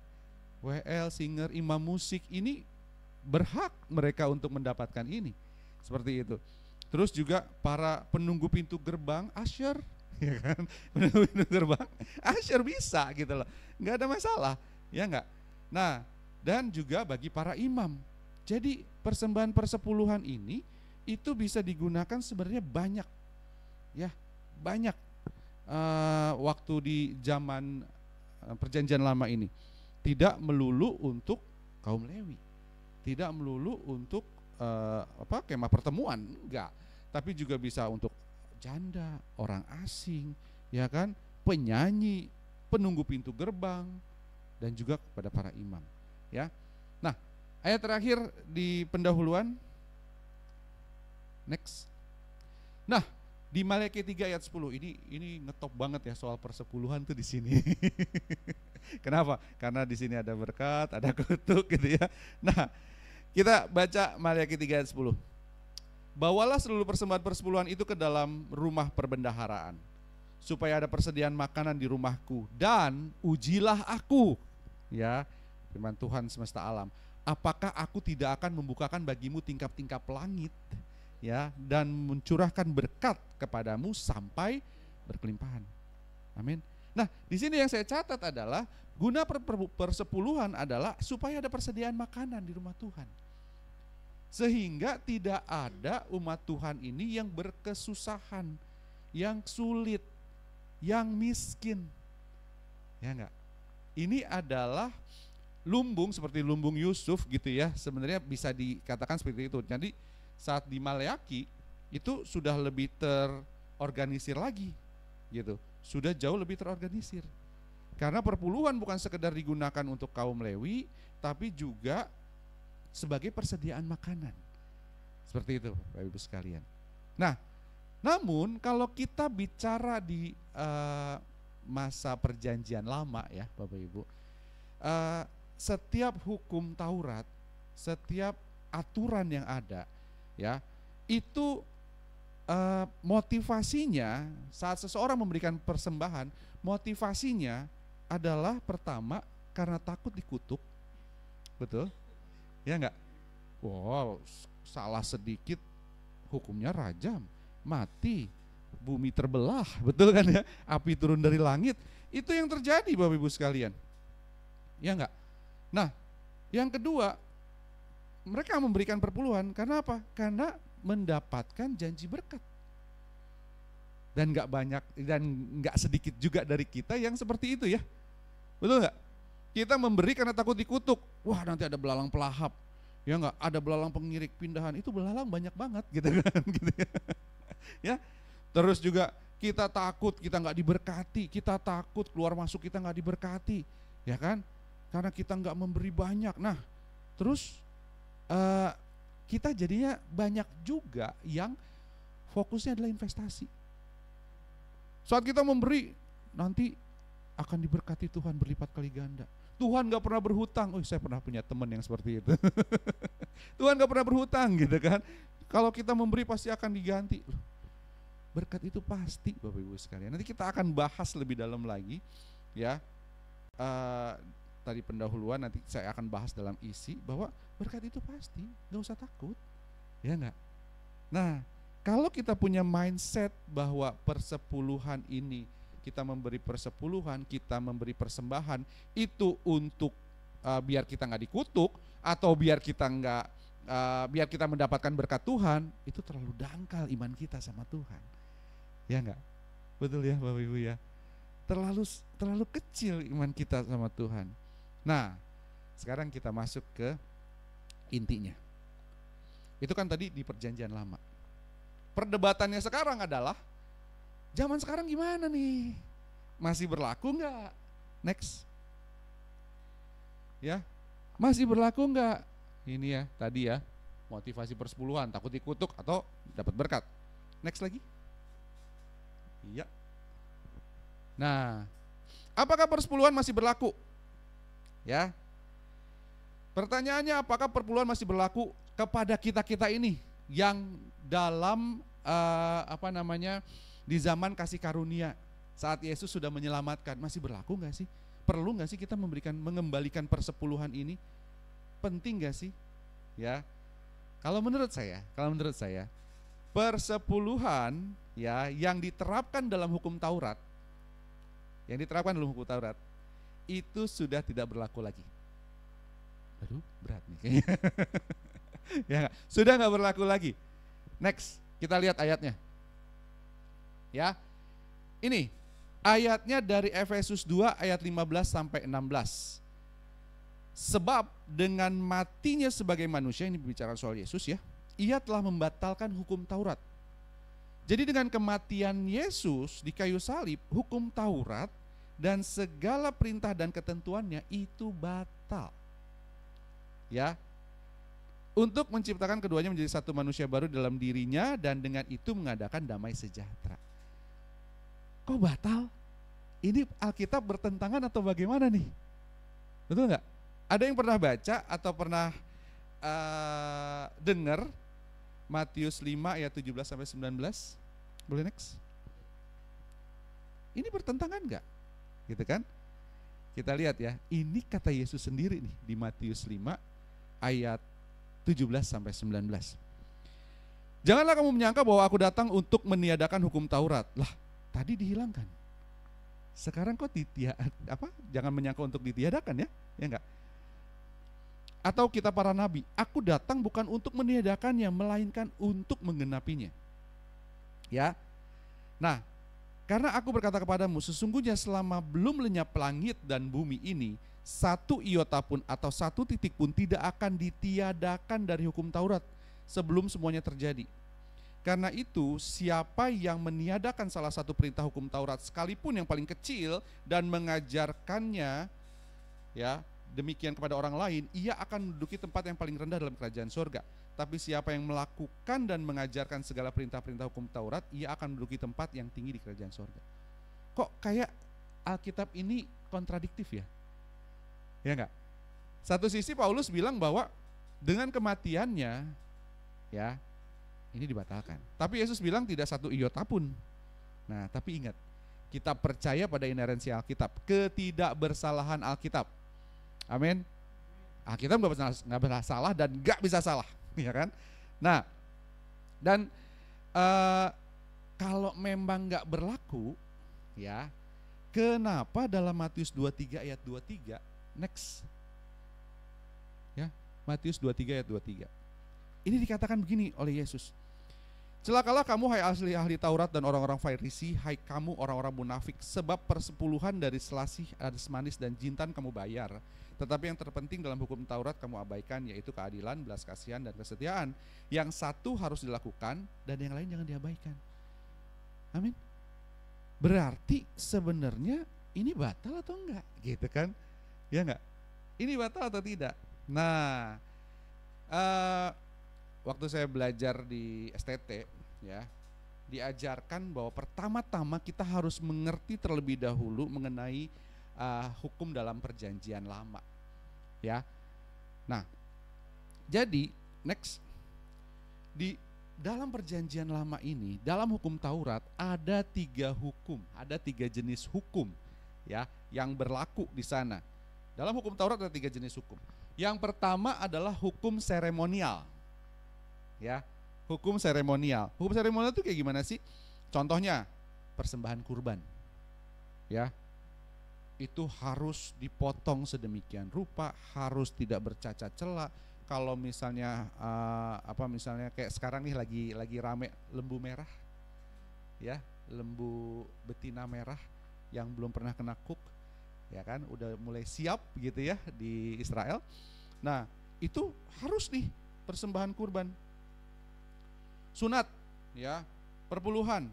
WL, singer, imam musik, ini berhak mereka untuk mendapatkan ini, seperti itu. Terus juga para penunggu pintu gerbang, usher, ya kan, penunggu pintu gerbang, usher bisa gitu loh, nggak ada masalah, ya enggak. Nah, dan juga bagi para imam. Jadi persembahan persepuluhan ini itu bisa digunakan sebenarnya banyak, ya banyak. Waktu di zaman perjanjian lama ini tidak melulu untuk kaum Lewi, tidak melulu untuk kemah pertemuan, enggak, tapi juga bisa untuk janda, orang asing, ya kan, penyanyi, penunggu pintu gerbang, dan juga kepada para imam, ya. Nah, ayat terakhir di pendahuluan, next. Nah, di Maleakhi 3 ayat 10 ini ngetop banget ya soal persepuluhan tuh di sini. Kenapa? Karena di sini ada berkat, ada kutuk gitu ya. Nah, kita baca Maleakhi 3 ayat 10. Bawalah seluruh persembahan persepuluhan itu ke dalam rumah perbendaharaan, supaya ada persediaan makanan di rumahku, dan ujilah aku, ya, Firman Tuhan semesta alam, apakah aku tidak akan membukakan bagimu tingkap-tingkap langit, ya, dan mencurahkan berkat kepadamu sampai berkelimpahan. Amin. Nah, di sini yang saya catat adalah guna persepuluhan adalah supaya ada persediaan makanan di rumah Tuhan. Sehingga tidak ada umat Tuhan ini yang berkesusahan, yang sulit, yang miskin. Ya enggak? Ini adalah lumbung seperti lumbung Yusuf gitu ya. Sebenarnya bisa dikatakan seperti itu. Jadi saat di Maleaki itu sudah lebih terorganisir lagi gitu. Sudah jauh lebih terorganisir. Karena perpuluhan bukan sekedar digunakan untuk kaum Lewi, tapi juga sebagai persediaan makanan. Seperti itu Bapak Ibu sekalian. Nah, namun kalau kita bicara di masa perjanjian lama ya Bapak Ibu, setiap hukum Taurat, setiap aturan yang ada ya, itu motivasinya saat seseorang memberikan persembahan, motivasinya adalah pertama karena takut dikutuk, betul? Ya enggak? Wow, salah sedikit hukumnya rajam, mati, bumi terbelah, betul kan ya? Api turun dari langit, itu yang terjadi Bapak Ibu sekalian. Ya enggak? Nah, yang kedua, mereka memberikan perpuluhan karena apa? Karena mendapatkan janji berkat. Dan enggak banyak dan enggak sedikit juga dari kita yang seperti itu ya. Betul enggak? Kita memberi karena takut dikutuk. Wah, nanti ada belalang pelahap. Ya enggak? Ada belalang pengirik pindahan. Itu belalang banyak banget gitu kan gitu ya. Ya. Terus juga kita takut kita enggak diberkati, kita takut keluar masuk kita enggak diberkati. Ya kan? Karena kita enggak memberi banyak. Nah, terus kita jadinya banyak juga yang fokusnya adalah investasi. Saat kita memberi, nanti akan diberkati Tuhan berlipat kali ganda. Tuhan gak pernah berhutang. Oh, saya pernah punya teman yang seperti itu. Tuhan gak pernah berhutang gitu kan. Kalau kita memberi pasti akan diganti. Berkat itu pasti Bapak Ibu sekalian. Nanti kita akan bahas lebih dalam lagi ya. Tadi pendahuluan, nanti saya akan bahas dalam isi bahwa berkat itu pasti, gak usah takut, ya enggak? Nah, kalau kita punya mindset bahwa persepuluhan ini, kita memberi persepuluhan, kita memberi persembahan, itu untuk biar kita nggak dikutuk, atau biar kita nggak, biar kita mendapatkan berkat Tuhan, itu terlalu dangkal iman kita sama Tuhan, ya enggak? Betul ya Bapak Ibu ya? Terlalu kecil iman kita sama Tuhan. Nah, sekarang kita masuk ke intinya. Itu kan tadi di perjanjian lama. Perdebatannya sekarang adalah, zaman sekarang gimana nih? Masih berlaku enggak? Next. Ya, masih berlaku enggak? Ini ya, tadi ya, motivasi persepuluhan, takut dikutuk atau dapat berkat. Next lagi. Iya. Nah, apakah persepuluhan masih berlaku? Ya, pertanyaannya apakah perpuluhan masih berlaku kepada kita ini yang dalam di zaman kasih karunia saat Yesus sudah menyelamatkan, masih berlaku nggak sih? Perlu nggak sih kita mengembalikan persepuluhan ini? Penting nggak sih? Ya, kalau menurut saya persepuluhan ya yang diterapkan dalam hukum Taurat, itu sudah tidak berlaku lagi. Aduh, berat nih kayaknya. Ya gak? Sudah gak berlaku lagi. Next, kita lihat ayatnya. Ya, ini ayatnya dari Efesus 2 ayat 15 sampai 16. Sebab dengan matinya sebagai manusia, ini bicara soal Yesus ya, ia telah membatalkan hukum Taurat. Jadi dengan kematian Yesus di kayu salib, hukum Taurat dan segala perintah dan ketentuannya itu batal. Ya. Untuk menciptakan keduanya menjadi satu manusia baru dalam dirinya dan dengan itu mengadakan damai sejahtera. Kok batal? Ini Alkitab bertentangan atau bagaimana nih? Betul enggak? Ada yang pernah baca atau pernah dengar Matius 5 ayat 17 sampai 19? Boleh next? Ini bertentangan enggak? Gitu kan? Kita lihat ya, ini kata Yesus sendiri nih di Matius 5 ayat 17 sampai 19. Janganlah kamu menyangka bahwa aku datang untuk meniadakan hukum Taurat. Lah, tadi dihilangkan. Sekarang kok jangan menyangka untuk ditiadakan ya enggak? Atau kita para nabi, aku datang bukan untuk meniadakannya, melainkan untuk menggenapinya. Ya. Nah, karena aku berkata kepadamu, sesungguhnya selama belum lenyap langit dan bumi ini, satu iota pun atau satu titik pun tidak akan ditiadakan dari hukum Taurat sebelum semuanya terjadi. Karena itu, siapa yang meniadakan salah satu perintah hukum Taurat sekalipun yang paling kecil dan mengajarkannya, ya, demikian kepada orang lain, ia akan menduduki tempat yang paling rendah dalam kerajaan surga. Tapi siapa yang melakukan dan mengajarkan segala perintah-perintah hukum Taurat, ia akan menduduki tempat yang tinggi di kerajaan surga. Kok kayak Alkitab ini kontradiktif ya? Ya enggak? Satu sisi Paulus bilang bahwa dengan kematiannya, ya, ini dibatalkan. Tapi Yesus bilang tidak satu iota pun. Nah, tapi ingat, kita percaya pada inerensi Alkitab, ketidakbersalahan Alkitab. Amin. Alkitab nggak bisa salah dan nggak bisa salah, ya kan? Nah, dan kalau memang nggak berlaku, ya, kenapa dalam Matius 23 ayat 23, next, ya, Matius 23 ayat 23, ini dikatakan begini oleh Yesus. Celakalah kamu hai ahli Taurat dan orang-orang Farisi, hai kamu orang-orang munafik, sebab persepuluhan dari selasih, adas manis dan jintan kamu bayar. Tetapi yang terpenting dalam hukum Taurat kamu abaikan, yaitu keadilan, belas kasihan, dan kesetiaan. Yang satu harus dilakukan dan yang lain jangan diabaikan. Amin. Berarti sebenarnya ini batal atau enggak? Gitu kan? Ya enggak? Ini batal atau tidak? Nah, waktu saya belajar di STT, ya, diajarkan bahwa pertama-tama kita harus mengerti terlebih dahulu mengenai hukum dalam perjanjian lama, ya. Nah, jadi next, di dalam perjanjian lama ini, dalam hukum Taurat ada 3 hukum, ada 3 jenis hukum, ya, yang berlaku di sana. Dalam hukum Taurat ada 3 jenis hukum. Yang pertama adalah hukum seremonial, ya, hukum seremonial. Hukum seremonial itu kayak gimana sih? Contohnya persembahan kurban, ya, itu harus dipotong sedemikian rupa, harus tidak bercacat celak. Kalau misalnya misalnya kayak sekarang nih lagi rame lembu merah, ya, lembu betina merah yang belum pernah kena cook, ya kan, udah mulai siap gitu ya di Israel. Nah, itu harus nih persembahan kurban. Sunat, ya, perpuluhan,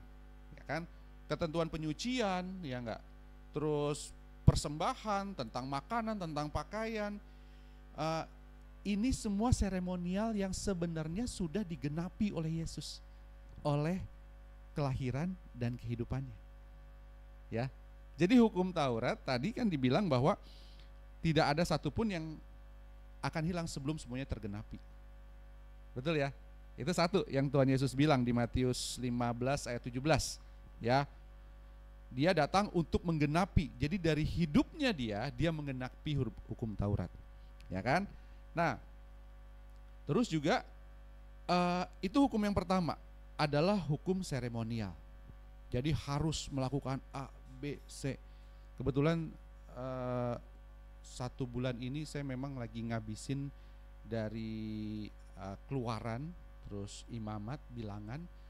ya kan, ketentuan penyucian, ya enggak, terus persembahan tentang makanan, tentang pakaian, ini semua seremonial yang sebenarnya sudah digenapi oleh Yesus, oleh kelahiran dan kehidupannya, ya. Jadi hukum Taurat tadi kan dibilang bahwa tidak ada satupun yang akan hilang sebelum semuanya tergenapi, betul ya? Itu satu yang Tuhan Yesus bilang di Matius 15 ayat 17, ya. Dia datang untuk menggenapi. Jadi dari hidupnya dia menggenapi hukum Taurat, ya kan? Nah, terus juga itu hukum yang pertama adalah hukum seremonial. Jadi harus melakukan A, B, C. Kebetulan 1 bulan ini saya memang lagi ngabisin dari Keluaran, terus Imamat, Bilangan.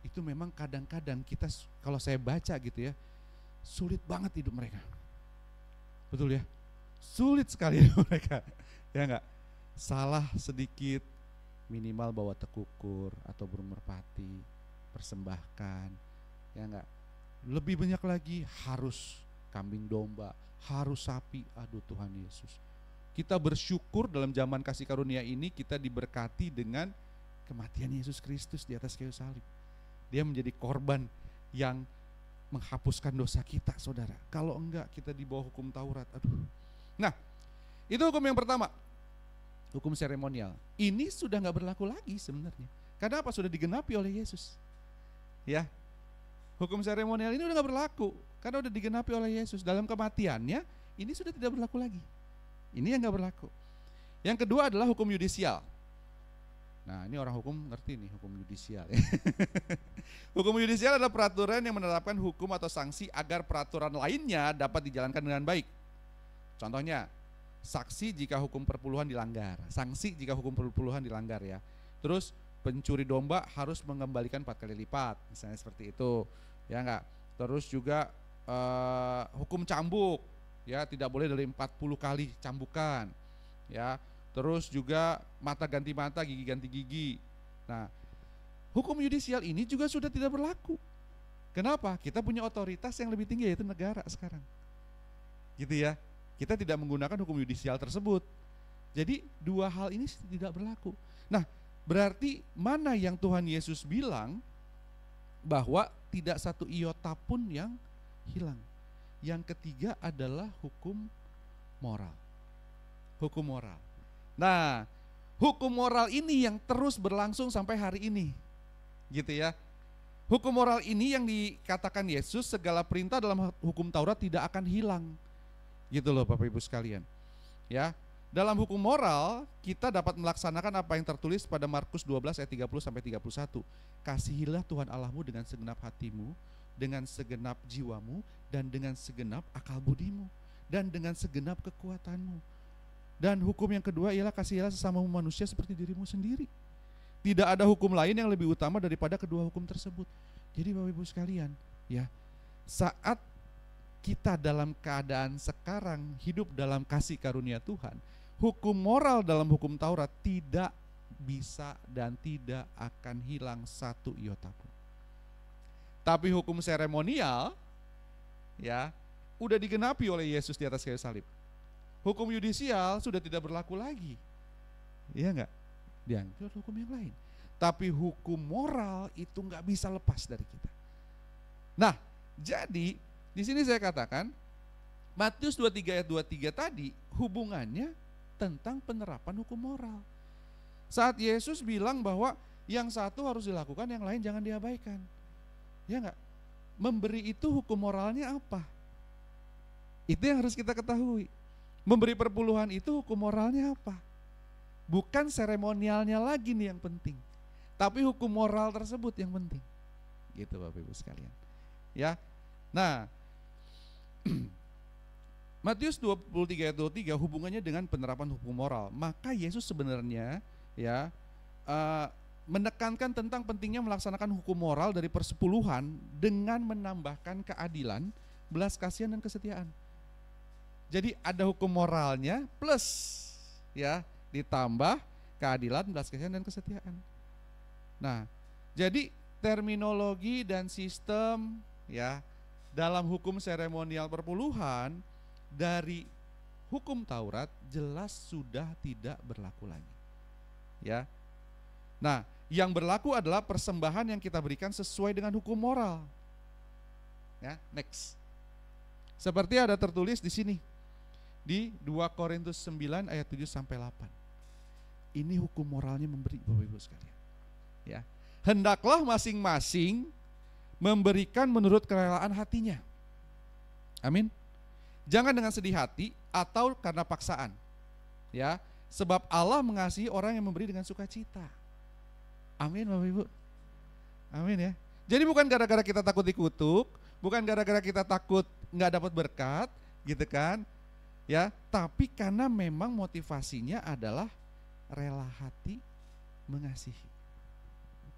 Itu memang kadang-kadang kita, kalau saya baca gitu ya, sulit banget hidup mereka. Betul ya? Sulit sekali hidup mereka. Ya enggak? Salah sedikit minimal bawa tekukur atau burung merpati, persembahkan. Ya enggak? Lebih banyak lagi harus kambing domba, harus sapi. Aduh Tuhan Yesus. Kita bersyukur dalam zaman kasih karunia ini kita diberkati dengan kematian Yesus Kristus di atas kayu salib. Dia menjadi korban yang menghapuskan dosa kita, saudara. Kalau enggak kita di bawah hukum Taurat. Aduh. Nah, itu hukum yang pertama, hukum seremonial. Ini sudah enggak berlaku lagi sebenarnya. Karena apa? Sudah digenapi oleh Yesus. Ya, hukum seremonial ini udah enggak berlaku karena udah digenapi oleh Yesus. Dalam kematiannya ini sudah tidak berlaku lagi. Ini yang nggak berlaku. Yang kedua adalah hukum yudisial. Nah, ini orang hukum ngerti nih hukum yudisial. Hukum yudisial adalah peraturan yang menerapkan hukum atau sanksi agar peraturan lainnya dapat dijalankan dengan baik. Contohnya, saksi jika hukum perpuluhan dilanggar, sanksi jika hukum perpuluhan dilanggar ya. Terus pencuri domba harus mengembalikan 4 kali lipat, misalnya seperti itu, ya enggak. Terus juga hukum cambuk, ya tidak boleh dari 40 kali cambukan, ya. Terus juga mata ganti mata, gigi ganti gigi. Nah, hukum yudisial ini juga sudah tidak berlaku. Kenapa? Kita punya otoritas yang lebih tinggi, yaitu negara sekarang. Gitu ya. Kita tidak menggunakan hukum yudisial tersebut. Jadi dua hal ini tidak berlaku. Nah, berarti mana yang Tuhan Yesus bilang bahwa tidak satu iota pun yang hilang. Yang ketiga adalah hukum moral. Hukum moral. Nah, hukum moral ini yang terus berlangsung sampai hari ini. Gitu ya. Hukum moral ini yang dikatakan Yesus, segala perintah dalam hukum Taurat tidak akan hilang. Gitu loh Bapak Ibu sekalian. Ya. Dalam hukum moral, kita dapat melaksanakan apa yang tertulis pada Markus 12 ayat 30 sampai 31. Kasihilah Tuhan Allahmu dengan segenap hatimu, dengan segenap jiwamu, dan dengan segenap akal budimu, dan dengan segenap kekuatanmu. Dan hukum yang kedua ialah kasihilah sesamamu manusia seperti dirimu sendiri. Tidak ada hukum lain yang lebih utama daripada kedua hukum tersebut. Jadi Bapak Ibu sekalian, ya, saat kita dalam keadaan sekarang hidup dalam kasih karunia Tuhan, hukum moral dalam hukum Taurat tidak bisa dan tidak akan hilang satu iota pun. Tapi hukum seremonial, ya, udah digenapi oleh Yesus di atas kayu salib. Hukum yudisial sudah tidak berlaku lagi, iya enggak? Diambil hukum yang lain. Tapi hukum moral itu nggak bisa lepas dari kita. Nah, jadi di sini saya katakan Matius 23 ayat 23 tadi hubungannya tentang penerapan hukum moral. Saat Yesus bilang bahwa yang satu harus dilakukan, yang lain jangan diabaikan. Ya enggak? Memberi itu hukum moralnya apa? Itu yang harus kita ketahui. Memberi perpuluhan itu hukum moralnya apa? Bukan seremonialnya lagi nih yang penting, tapi hukum moral tersebut yang penting. Gitu Bapak Ibu sekalian. Ya. Nah, Matius 23 ayat 23 hubungannya dengan penerapan hukum moral. Maka Yesus sebenarnya ya menekankan tentang pentingnya melaksanakan hukum moral dari persepuluhan dengan menambahkan keadilan, belas kasihan dan kesetiaan. Jadi ada hukum moralnya plus ya ditambah keadilan, belas kasihan dan kesetiaan. Nah, jadi terminologi dan sistem ya dalam hukum seremonial perpuluhan dari hukum Taurat jelas sudah tidak berlaku lagi. Ya. Nah, yang berlaku adalah persembahan yang kita berikan sesuai dengan hukum moral. Ya, next. Seperti ada tertulis di sini di 2 Korintus 9 ayat 7 sampai 8. Ini hukum moralnya memberi Bapak Ibu sekalian. Ya. Hendaklah masing-masing memberikan menurut kerelaan hatinya. Amin. Jangan dengan sedih hati atau karena paksaan. Ya, sebab Allah mengasihi orang yang memberi dengan sukacita. Amin Bapak Ibu. Amin ya. Jadi bukan gara-gara kita takut dikutuk, bukan gara-gara kita takut nggak dapat berkat, gitu kan? Ya, tapi karena memang motivasinya adalah rela hati mengasihi.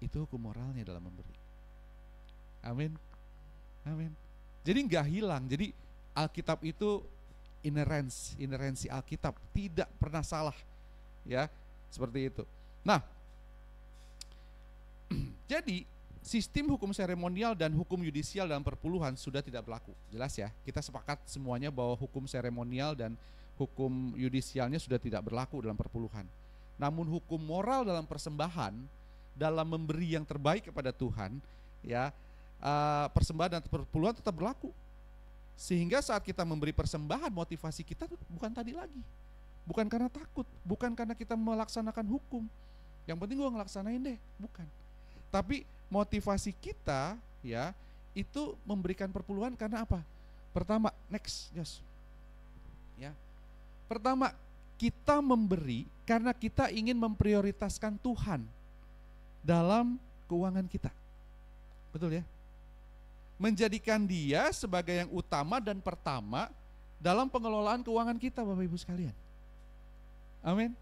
Itu hukum moralnya dalam memberi. Amin. Amin. Jadi nggak hilang. Jadi Alkitab itu inerensi Alkitab tidak pernah salah. Ya, seperti itu. Nah, jadi sistem hukum seremonial dan hukum yudisial dalam perpuluhan sudah tidak berlaku. Jelas ya, kita sepakat semuanya bahwa hukum seremonial dan hukum yudisialnya sudah tidak berlaku dalam perpuluhan. Namun hukum moral dalam persembahan, dalam memberi yang terbaik kepada Tuhan, ya, persembahan dan perpuluhan tetap berlaku. Sehingga saat kita memberi persembahan, motivasi kita bukan tadi lagi. Bukan karena takut, bukan karena kita melaksanakan hukum. Yang penting gue ngelaksanain deh, bukan. Tapi motivasi kita ya itu memberikan perpuluhan karena apa? Pertama, next, yes. Ya. Pertama, kita memberi karena kita ingin memprioritaskan Tuhan dalam keuangan kita. Betul ya? Menjadikan Dia sebagai yang utama dan pertama dalam pengelolaan keuangan kita, Bapak Ibu sekalian. Amin.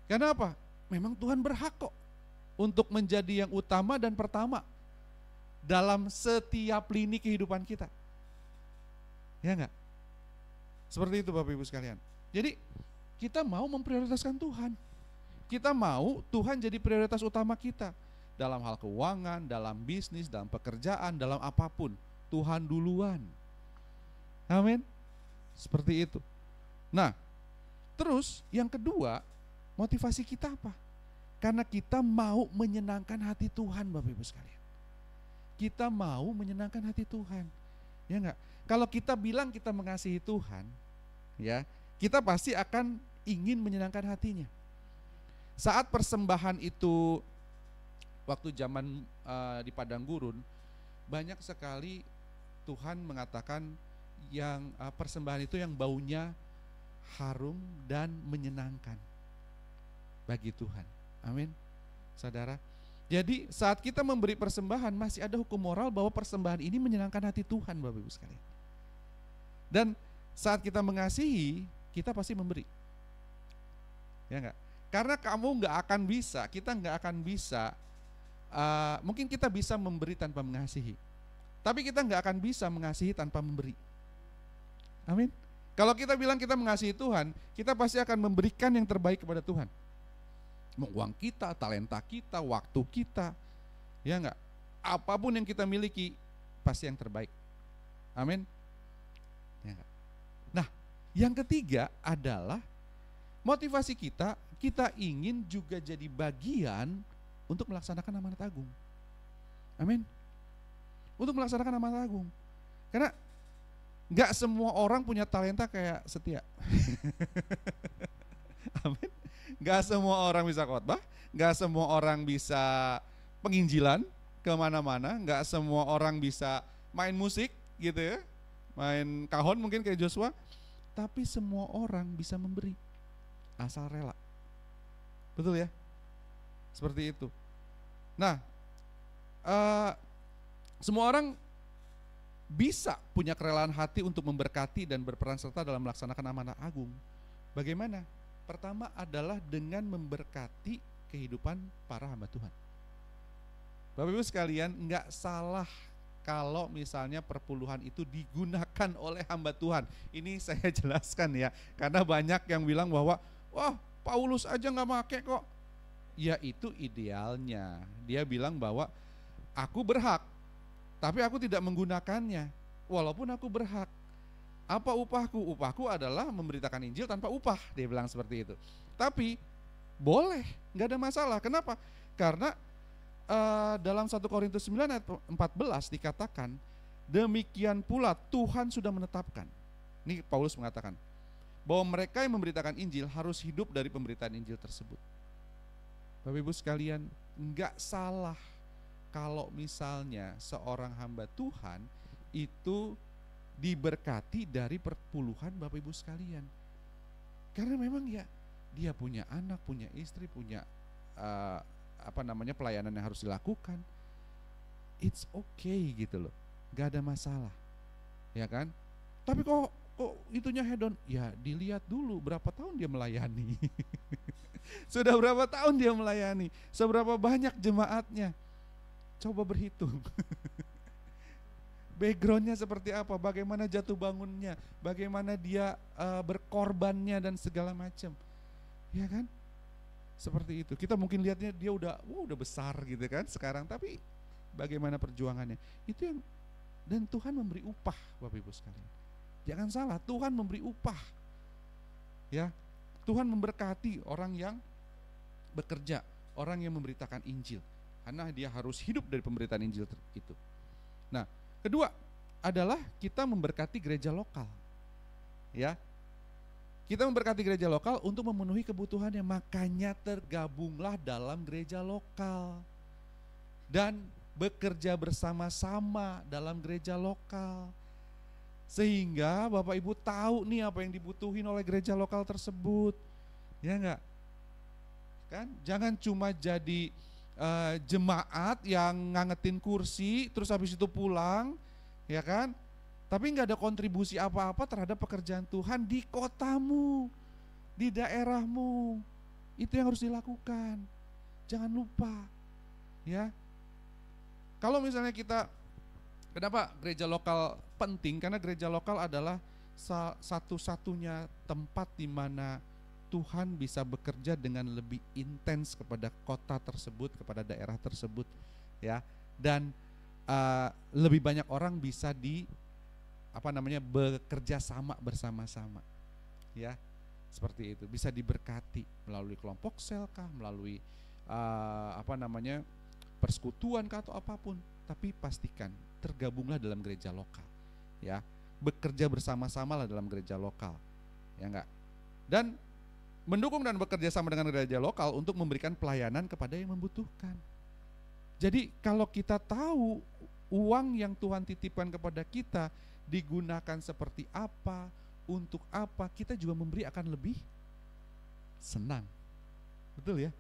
Kenapa? Memang Tuhan berhak kok untuk menjadi yang utama dan pertama dalam setiap lini kehidupan kita. Ya enggak? Seperti itu Bapak Ibu sekalian. Jadi kita mau memprioritaskan Tuhan. Kita mau Tuhan jadi prioritas utama kita. Dalam hal keuangan, dalam bisnis, dalam pekerjaan, dalam apapun. Tuhan duluan. Amin. Seperti itu. Nah, terus yang kedua, motivasi kita apa? Karena kita mau menyenangkan hati Tuhan Bapak Ibu sekalian. Kita mau menyenangkan hati Tuhan. Ya enggak? Kalau kita bilang kita mengasihi Tuhan, ya, kita pasti akan ingin menyenangkan hatinya. Saat persembahan itu waktu zaman di padang gurun, banyak sekali Tuhan mengatakan yang persembahan itu yang baunya harum dan menyenangkan bagi Tuhan. Amin. Saudara, jadi saat kita memberi persembahan masih ada hukum moral bahwa persembahan ini menyenangkan hati Tuhan Bapak Ibu sekalian. Dan saat kita mengasihi, kita pasti memberi. Ya enggak? Karena kamu enggak akan bisa, kita enggak akan bisa, mungkin kita bisa memberi tanpa mengasihi. Tapi kita enggak akan bisa mengasihi tanpa memberi. Amin. Kalau kita bilang kita mengasihi Tuhan, kita pasti akan memberikan yang terbaik kepada Tuhan. Uang kita, talenta kita, waktu kita. Ya enggak? Apapun yang kita miliki, pasti yang terbaik. Amin. Ya enggak? Nah, yang ketiga adalah motivasi kita ingin juga jadi bagian untuk melaksanakan amanat agung. Amin. Untuk melaksanakan amanat agung. Karena gak semua orang punya talenta kayak Setia. Amin. Gak semua orang bisa khotbah, gak semua orang bisa penginjilan kemana-mana, gak semua orang bisa main musik gitu ya, main kahon mungkin kayak Joshua. Tapi semua orang bisa memberi asal rela. Betul ya? Seperti itu. Nah, semua orang bisa punya kerelaan hati untuk memberkati dan berperan serta dalam melaksanakan amanat agung. Bagaimana? Pertama adalah dengan memberkati kehidupan para hamba Tuhan. Bapak Ibu sekalian, enggak salah kalau misalnya perpuluhan itu digunakan oleh hamba Tuhan. Ini saya jelaskan ya, karena banyak yang bilang bahwa wah, Paulus aja nggak pakai kok. Ya itu idealnya. Dia bilang bahwa aku berhak, tapi aku tidak menggunakannya. Walaupun aku berhak. Apa upahku? Upahku adalah memberitakan Injil tanpa upah. Dia bilang seperti itu. Tapi boleh, nggak ada masalah. Kenapa? Karena dalam 1 Korintus 9 ayat 14 dikatakan, demikian pula Tuhan sudah menetapkan. Ini Paulus mengatakan bahwa mereka yang memberitakan Injil harus hidup dari pemberitaan Injil tersebut. Bapak Ibu sekalian, enggak salah kalau misalnya seorang hamba Tuhan itu diberkati dari perpuluhan Bapak Ibu sekalian. Karena memang ya dia punya anak, punya istri, punya pelayanan yang harus dilakukan. It's okay gitu loh, enggak ada masalah. Ya kan? Tapi kok itunya hedon? Ya dilihat dulu berapa tahun dia melayani. Sudah berapa tahun dia melayani? Seberapa banyak jemaatnya? Coba berhitung. Backgroundnya seperti apa? Bagaimana jatuh bangunnya? Bagaimana dia berkorbannya dan segala macam? Ya kan? Seperti itu. Kita mungkin lihatnya dia udah besar gitu kan sekarang, tapi bagaimana perjuangannya? Itu yang, dan Tuhan memberi upah Bapak Ibu sekalian. Jangan salah, Tuhan memberi upah. Ya. Tuhan memberkati orang yang bekerja, orang yang memberitakan Injil. Karena dia harus hidup dari pemberitaan Injil itu. Nah, kedua adalah kita memberkati gereja lokal. Ya. Kita memberkati gereja lokal untuk memenuhi kebutuhannya, makanya tergabunglah dalam gereja lokal. Dan bekerja bersama-sama dalam gereja lokal. Sehingga Bapak Ibu tahu nih apa yang dibutuhin oleh gereja lokal tersebut. Ya enggak? Kan? Jangan cuma jadi jemaat yang ngangetin kursi terus habis itu pulang, ya kan? Tapi nggak ada kontribusi apa-apa terhadap pekerjaan Tuhan di kotamu, di daerahmu. Itu yang harus dilakukan. Jangan lupa, ya. Kalau misalnya kita, kenapa gereja lokal penting? Karena gereja lokal adalah satu-satunya tempat di mana Tuhan bisa bekerja dengan lebih intens kepada kota tersebut, kepada daerah tersebut, ya. Dan lebih banyak orang bisa bekerja sama bersama-sama, ya, seperti itu. Bisa diberkati melalui kelompok sel kah, melalui persekutuan kah atau apapun. Tapi pastikan tergabunglah dalam gereja lokal, ya. Bekerja bersama-sama lah dalam gereja lokal, ya enggak. Dan mendukung dan bekerja sama dengan gereja lokal untuk memberikan pelayanan kepada yang membutuhkan. Jadi kalau kita tahu uang yang Tuhan titipkan kepada kita digunakan seperti apa, untuk apa, kita juga memberi akan lebih senang. Betul ya?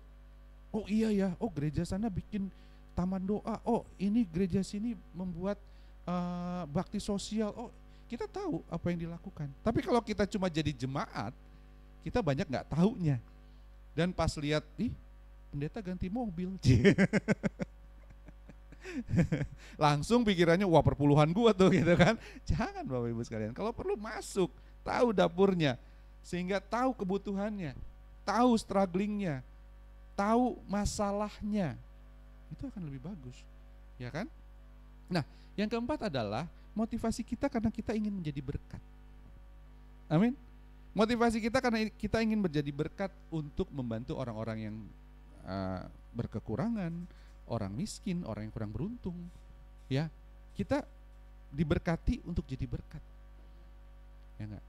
Oh iya ya, oh gereja sana bikin taman doa, oh ini gereja sini membuat bakti sosial, oh kita tahu apa yang dilakukan. Tapi kalau kita cuma jadi jemaat, kita banyak nggak taunya. Dan pas lihat, pendeta ganti mobil, langsung pikirannya, wah perpuluhan gua tuh, gitu kan. Jangan Bapak Ibu sekalian, kalau perlu masuk, tahu dapurnya, sehingga tahu kebutuhannya, tahu strugglingnya, tahu masalahnya, itu akan lebih bagus, ya kan? Nah, yang keempat adalah motivasi kita karena kita ingin menjadi berkat. Amin. Motivasi kita karena kita ingin menjadi berkat untuk membantu orang-orang yang berkekurangan, orang miskin, orang yang kurang beruntung. Ya, kita diberkati untuk jadi berkat. Ya enggak?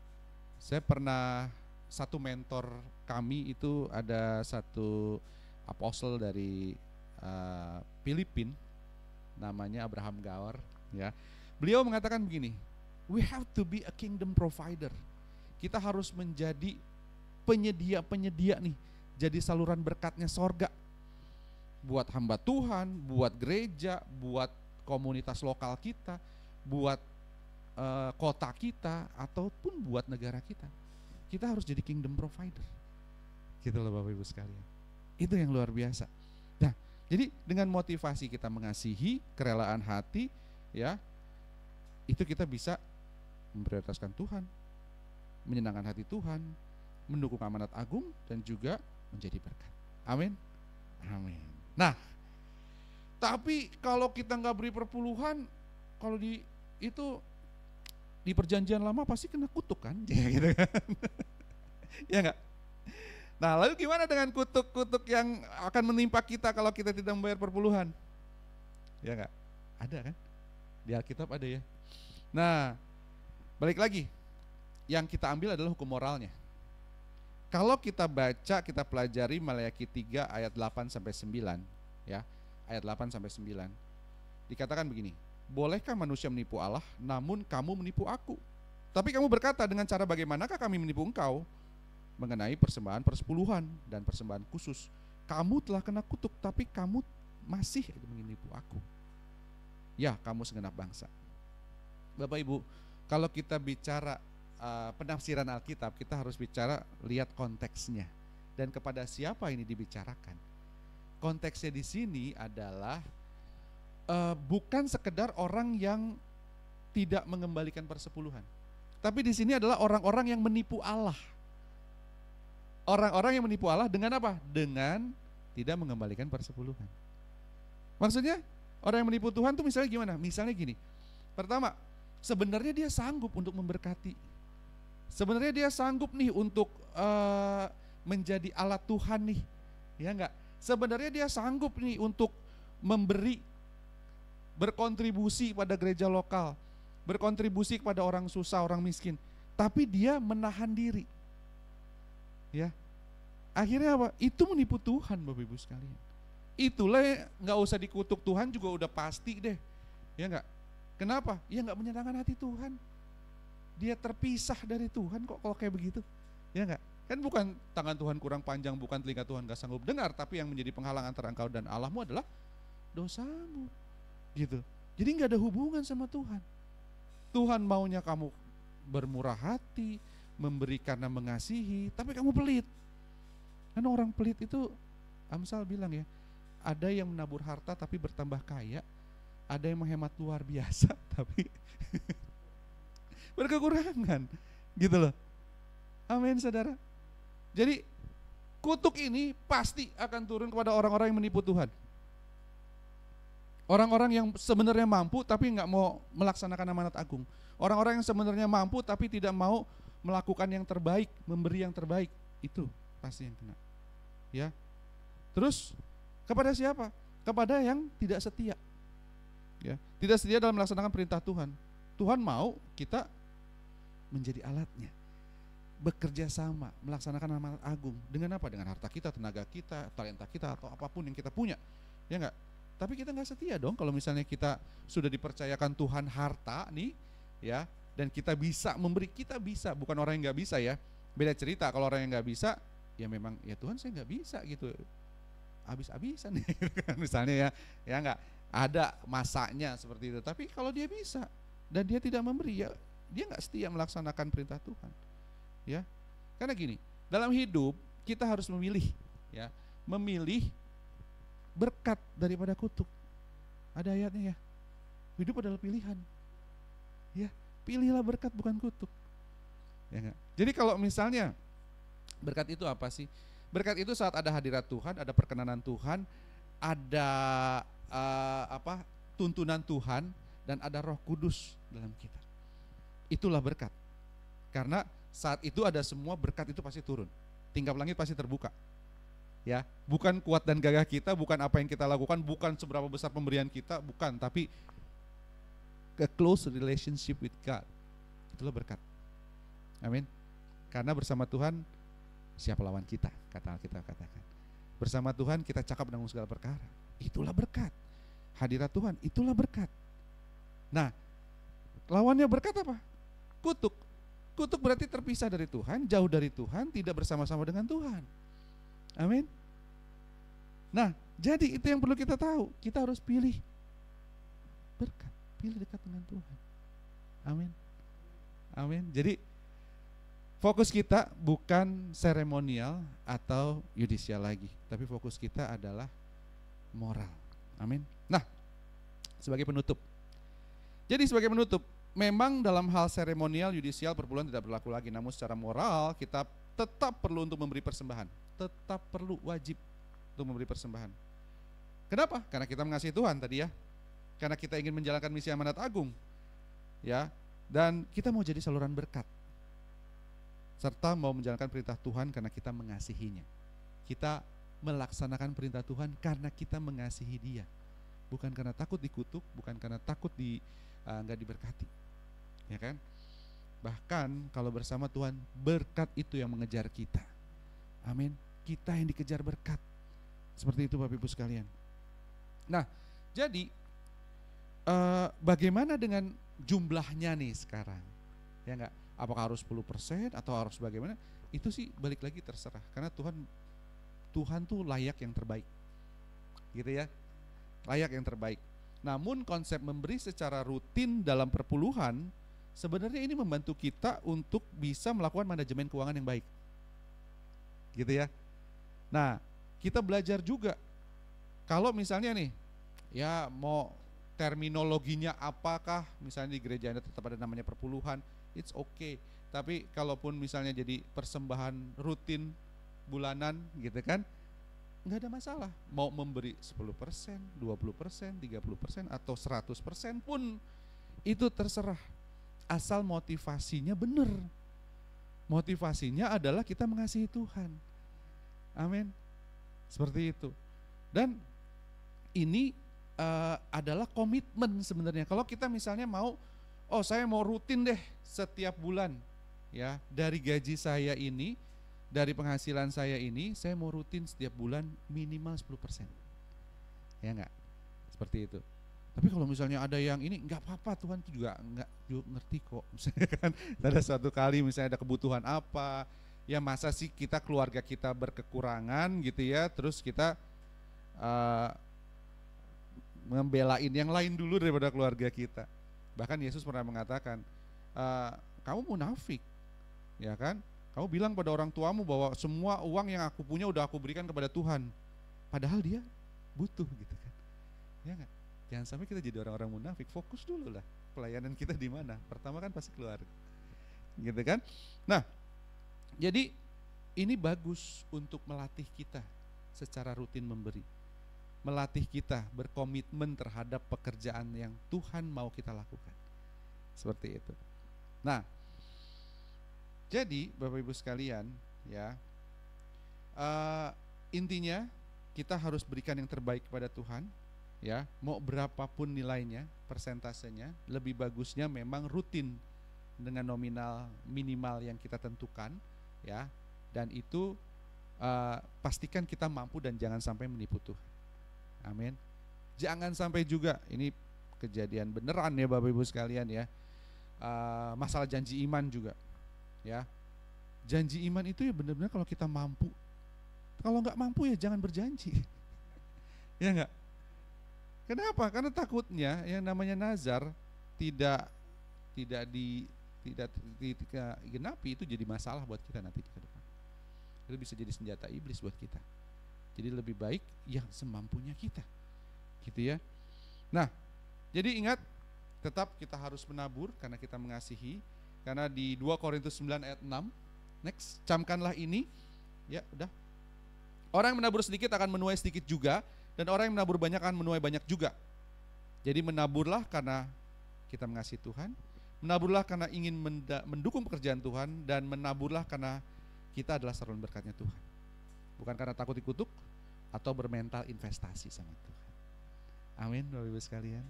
Saya pernah, satu mentor kami itu ada satu apostle dari Filipina, namanya Abraham Gaur. Ya, beliau mengatakan begini, we have to be a kingdom provider. Kita harus menjadi penyedia nih, jadi saluran berkatnya sorga buat hamba Tuhan, buat gereja, buat komunitas lokal kita, buat kota kita, ataupun buat negara kita. Kita harus jadi kingdom provider. Gitu loh Bapak Ibu sekalian. Itu yang luar biasa. Nah, jadi dengan motivasi kita mengasihi, kerelaan hati, ya, itu kita bisa memprioritaskan Tuhan, menyenangkan hati Tuhan, mendukung amanat agung, dan juga menjadi berkat. Amin. Amin. Nah, tapi kalau kita nggak beri perpuluhan, kalau di perjanjian lama pasti kena kutuk kan, ya gitu kan? Ya nggak? Nah, lalu gimana dengan kutuk-kutuk yang akan menimpa kita kalau kita tidak membayar perpuluhan? Ya nggak? Ada kan? Di Alkitab ada ya. Nah, balik lagi. Yang kita ambil adalah hukum moralnya. Kalau kita baca, kita pelajari Maleakhi 3 ayat 8 sampai 9, ya. Ayat 8 sampai 9. Dikatakan begini, bolehkah manusia menipu Allah, namun kamu menipu aku? Tapi kamu berkata, dengan cara bagaimanakah kami menipu engkau? Mengenai persembahan persepuluhan dan persembahan khusus. Kamu telah kena kutuk, tapi kamu masih menipu aku. Ya, kamu segenap bangsa. Bapak Ibu, kalau kita bicara penafsiran Alkitab, kita harus bicara, lihat konteksnya dan kepada siapa ini dibicarakan. Konteksnya di sini adalah bukan sekedar orang yang tidak mengembalikan persepuluhan, tapi di sini adalah orang-orang yang menipu Allah. Orang-orang yang menipu Allah dengan apa? Dengan tidak mengembalikan persepuluhan. Maksudnya orang yang menipu Tuhan tuh misalnya gimana? Misalnya gini, pertama, sebenarnya dia sanggup untuk memberkati. Sebenarnya dia sanggup nih untuk menjadi alat Tuhan nih, ya enggak? Sebenarnya dia sanggup nih untuk memberi, berkontribusi pada gereja lokal, berkontribusi kepada orang susah, orang miskin. Tapi dia menahan diri, ya. Akhirnya apa? Itu menipu Tuhan, Bapak Ibu sekalian. Itulah nggak usah dikutuk Tuhan juga udah pasti deh, ya enggak? Kenapa? Ya enggak menyenangkan hati Tuhan. dia terpisah dari Tuhan kok kalau kayak begitu. Ya enggak? Kan bukan tangan Tuhan kurang panjang, bukan telinga Tuhan gak sanggup dengar, tapi yang menjadi penghalang antara engkau dan Allahmu adalah dosamu. Gitu. Jadi gak ada hubungan sama Tuhan. Tuhan maunya kamu bermurah hati, memberi karena mengasihi, tapi kamu pelit. Karena orang pelit itu, Amsal bilang ya, ada yang menabur harta tapi bertambah kaya, ada yang menghemat luar biasa tapi berkekurangan. Gitu loh. Amin saudara. Jadi kutuk ini pasti akan turun kepada orang-orang yang menipu Tuhan. Orang-orang yang sebenarnya mampu tapi nggak mau melaksanakan amanat agung. Orang-orang yang sebenarnya mampu tapi tidak mau melakukan yang terbaik, memberi yang terbaik, itu pasti yang kena. Ya. Terus kepada siapa? Kepada yang tidak setia. Ya, tidak setia dalam melaksanakan perintah Tuhan. Tuhan mau kita menjadi alatnya, bekerja sama, melaksanakan amanat agung. Dengan apa? Dengan harta kita, tenaga kita, talenta kita, atau apapun yang kita punya. Ya enggak? Tapi kita enggak setia dong kalau misalnya kita sudah dipercayakan Tuhan harta nih, ya, dan kita bisa memberi, kita bisa, bukan orang yang enggak bisa ya. Beda cerita kalau orang yang enggak bisa, ya memang ya Tuhan saya enggak bisa gitu. Habis-habisan nih misalnya ya enggak, ada masanya seperti itu. Tapi kalau dia bisa dan dia tidak memberi, ya dia enggak setia melaksanakan perintah Tuhan. Ya. Karena gini, dalam hidup kita harus memilih, ya. Memilih berkat daripada kutuk. Ada ayatnya ya. Hidup adalah pilihan. Ya, pilihlah berkat bukan kutuk. Ya enggak? Jadi kalau misalnya berkat itu apa sih? Berkat itu saat ada hadirat Tuhan, ada perkenanan Tuhan, ada tuntunan Tuhan, dan ada Roh Kudus dalam kita. Itulah berkat. Karena saat itu ada semua berkat itu pasti turun. Tingkap langit pasti terbuka. Ya, bukan kuat dan gagah kita, bukan apa yang kita lakukan, bukan seberapa besar pemberian kita, bukan, tapi a close relationship with God. Itulah berkat. Amin. Karena bersama Tuhan siapa lawan kita, kata Alkitab katakan. Bersama Tuhan kita cakap menanggung segala perkara. Itulah berkat. Hadirat Tuhan, itulah berkat. Nah, lawannya berkat apa? Kutuk. Kutuk berarti terpisah dari Tuhan, jauh dari Tuhan, tidak bersama-sama dengan Tuhan. Amin. Nah, jadi itu yang perlu kita tahu. Kita harus pilih berkat, pilih dekat dengan Tuhan. Amin. Amin. Jadi fokus kita bukan seremonial atau yudisial lagi, tapi fokus kita adalah moral. Amin. Nah, sebagai penutup. Jadi sebagai penutup, memang dalam hal seremonial, yudisial, perpuluhan tidak berlaku lagi. Namun secara moral kita tetap perlu untuk memberi persembahan. Tetap perlu, wajib untuk memberi persembahan. Kenapa? Karena kita mengasihi Tuhan tadi ya. Karena kita ingin menjalankan misi amanat agung. Ya, dan kita mau jadi saluran berkat. Serta mau menjalankan perintah Tuhan karena kita mengasihinya. Kita melaksanakan perintah Tuhan karena kita mengasihi Dia. Bukan karena takut dikutuk, bukan karena takut enggak diberkati. Ya kan? Bahkan kalau bersama Tuhan, berkat itu yang mengejar kita. Amin. Kita yang dikejar berkat. Seperti itu Bapak Ibu sekalian. Nah, jadi bagaimana dengan jumlahnya nih sekarang? Ya enggak? Apakah harus 10% atau harus bagaimana? Itu sih balik lagi terserah. Karena Tuhan tuh layak yang terbaik. Gitu ya. Layak yang terbaik. Namun konsep memberi secara rutin dalam perpuluhan sebenarnya ini membantu kita untuk bisa melakukan manajemen keuangan yang baik. Gitu ya. Nah, kita belajar juga kalau misalnya nih ya mau terminologinya apakah, misalnya di gereja Anda tetap ada namanya perpuluhan, it's okay. Tapi kalaupun misalnya jadi persembahan rutin bulanan gitu kan, nggak ada masalah. Mau memberi 10%, 20%, 30% atau 100% pun itu terserah. Asal motivasinya benar. Motivasinya adalah kita mengasihi Tuhan. Amin. Seperti itu. Dan ini adalah komitmen sebenarnya. Kalau kita misalnya mau, saya mau rutin deh setiap bulan, ya dari gaji saya ini, dari penghasilan saya ini, saya mau rutin setiap bulan minimal 10%. Ya enggak? Seperti itu. Tapi kalau misalnya ada yang ini nggak apa-apa, Tuhan juga nggak ngerti kok. Misalnya kan ada suatu kali misalnya ada kebutuhan apa, ya masa sih kita keluarga kita berkekurangan gitu ya, terus kita uh, membelain yang lain dulu daripada keluarga kita. Bahkan Yesus pernah mengatakan, kamu munafik, ya kan? Kamu bilang pada orang tuamu bahwa semua uang yang aku punya udah aku berikan kepada Tuhan, padahal dia butuh gitu kan? Ya nggak? Jangan sampai kita jadi orang-orang munafik. Fokus dulu lah pelayanan kita di mana. Pertama kan pasti keluarga, gitu kan? Nah, jadi ini bagus untuk melatih kita secara rutin memberi, melatih kita berkomitmen terhadap pekerjaan yang Tuhan mau kita lakukan. Seperti itu. Nah, jadi Bapak Ibu sekalian, ya, intinya kita harus berikan yang terbaik kepada Tuhan. Ya, mau berapapun nilainya, persentasenya, lebih bagusnya memang rutin dengan nominal minimal yang kita tentukan, ya. Dan itu pastikan kita mampu dan jangan sampai menipu Tuhan. Amin. Jangan sampai juga, ini kejadian beneran ya Bapak Ibu sekalian ya. Masalah janji iman juga, ya. Janji iman itu ya benar-benar kalau kita mampu. Kalau nggak mampu ya jangan berjanji, ya nggak? Kenapa? Karena takutnya yang namanya nazar tidak digenapi, itu jadi masalah buat kita nanti di depan. Itu bisa jadi senjata iblis buat kita. Jadi lebih baik yang semampunya kita, gitu ya. Nah, jadi ingat, tetap kita harus menabur karena kita mengasihi. Karena di 2 Korintus 9 ayat 6, next, camkanlah ini, ya udah. Orang yang menabur sedikit akan menuai sedikit juga, dan orang yang menabur banyak akan menuai banyak juga. Jadi menaburlah karena kita mengasihi Tuhan, menaburlah karena ingin mendukung pekerjaan Tuhan, dan menaburlah karena kita adalah saluran berkatnya Tuhan. Bukan karena takut dikutuk atau bermental investasi sama Tuhan. Amin Bapak Ibu sekalian.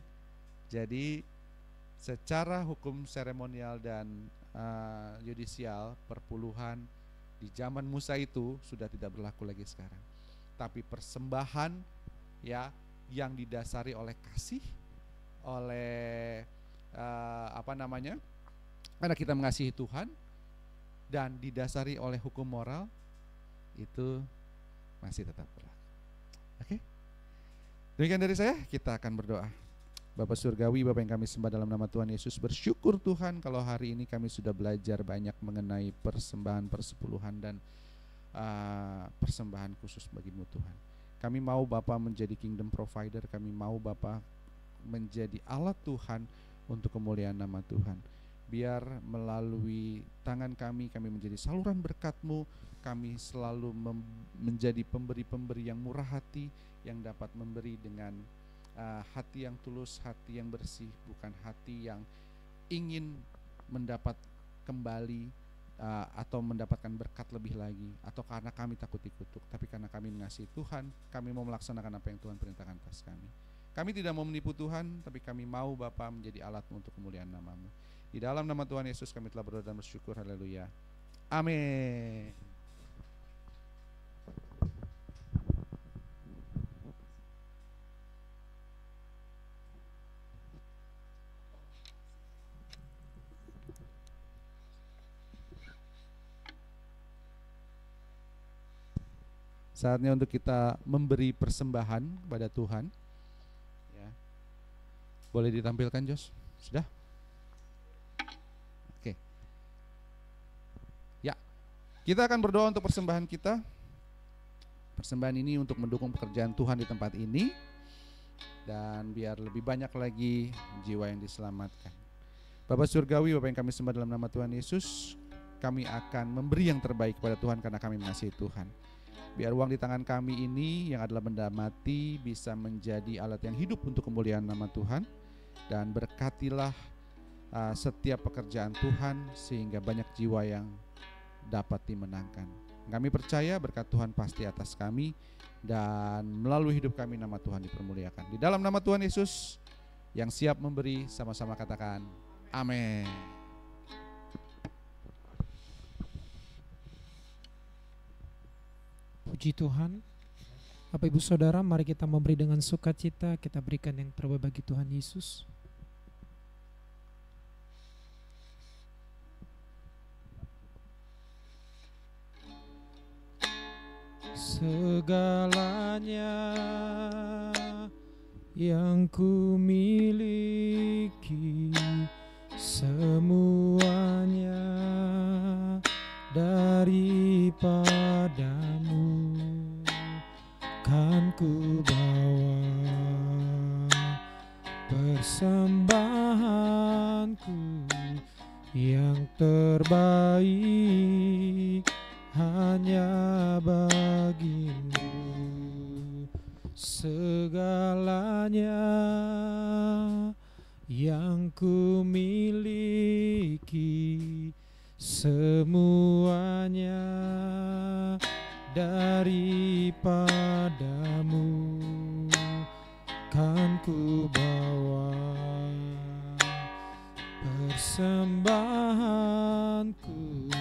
Jadi secara hukum seremonial dan yudisial, perpuluhan di zaman Musa itu sudah tidak berlaku lagi sekarang. Tapi persembahan, ya, yang didasari oleh kasih, oleh karena kita mengasihi Tuhan, dan didasari oleh hukum moral, itu masih tetap berlaku. Oke? Demikian dari saya, kita akan berdoa. Bapak Surgawi, Bapak yang kami sembah dalam nama Tuhan Yesus, bersyukur Tuhan kalau hari ini kami sudah belajar banyak mengenai persembahan persepuluhan dan persembahan khusus bagimu Tuhan. Kami mau Bapa menjadi kingdom provider, kami mau Bapa menjadi alat Tuhan untuk kemuliaan nama Tuhan. Biar melalui tangan kami menjadi saluran berkat-Mu, kami selalu menjadi pemberi-pemberi yang murah hati, yang dapat memberi dengan hati yang tulus, hati yang bersih, bukan hati yang ingin mendapat kembali atau mendapatkan berkat lebih lagi, atau karena kami takut dikutuk, tapi karena kami mengasihi Tuhan, kami mau melaksanakan apa yang Tuhan perintahkan atas kami. Kami tidak mau menipu Tuhan, tapi kami mau Bapa menjadi alat-Mu untuk kemuliaan nama-Mu. Di dalam nama Tuhan Yesus kami telah berdoa dan bersyukur. Haleluya. Amin. Saatnya untuk kita memberi persembahan kepada Tuhan. Ya. Boleh ditampilkan, Jos? Sudah? Oke. Ya. Kita akan berdoa untuk persembahan kita. Persembahan ini untuk mendukung pekerjaan Tuhan di tempat ini, dan biar lebih banyak lagi jiwa yang diselamatkan. Bapak Surgawi, Bapak yang kami sembah dalam nama Tuhan Yesus, kami akan memberi yang terbaik kepada Tuhan karena kami mengasihi Tuhan. Biar uang di tangan kami ini yang adalah benda mati bisa menjadi alat yang hidup untuk kemuliaan nama Tuhan. Dan berkatilah setiap pekerjaan Tuhan sehingga banyak jiwa yang dapat dimenangkan. Kami percaya berkat Tuhan pasti atas kami, dan melalui hidup kami nama Tuhan dipermuliakan. Di dalam nama Tuhan Yesus yang siap memberi, sama-sama katakan amin. Puji Tuhan, Bapak Ibu Saudara, mari kita memberi dengan sukacita, kita berikan yang terbaik bagi Tuhan Yesus. Segalanya yang ku miliki, semuanya daripadamu, kan ku bawa persembahanku yang terbaik hanya bagimu. Segalanya yang ku miliki, semuanya daripadamu, kan ku bawa persembahanku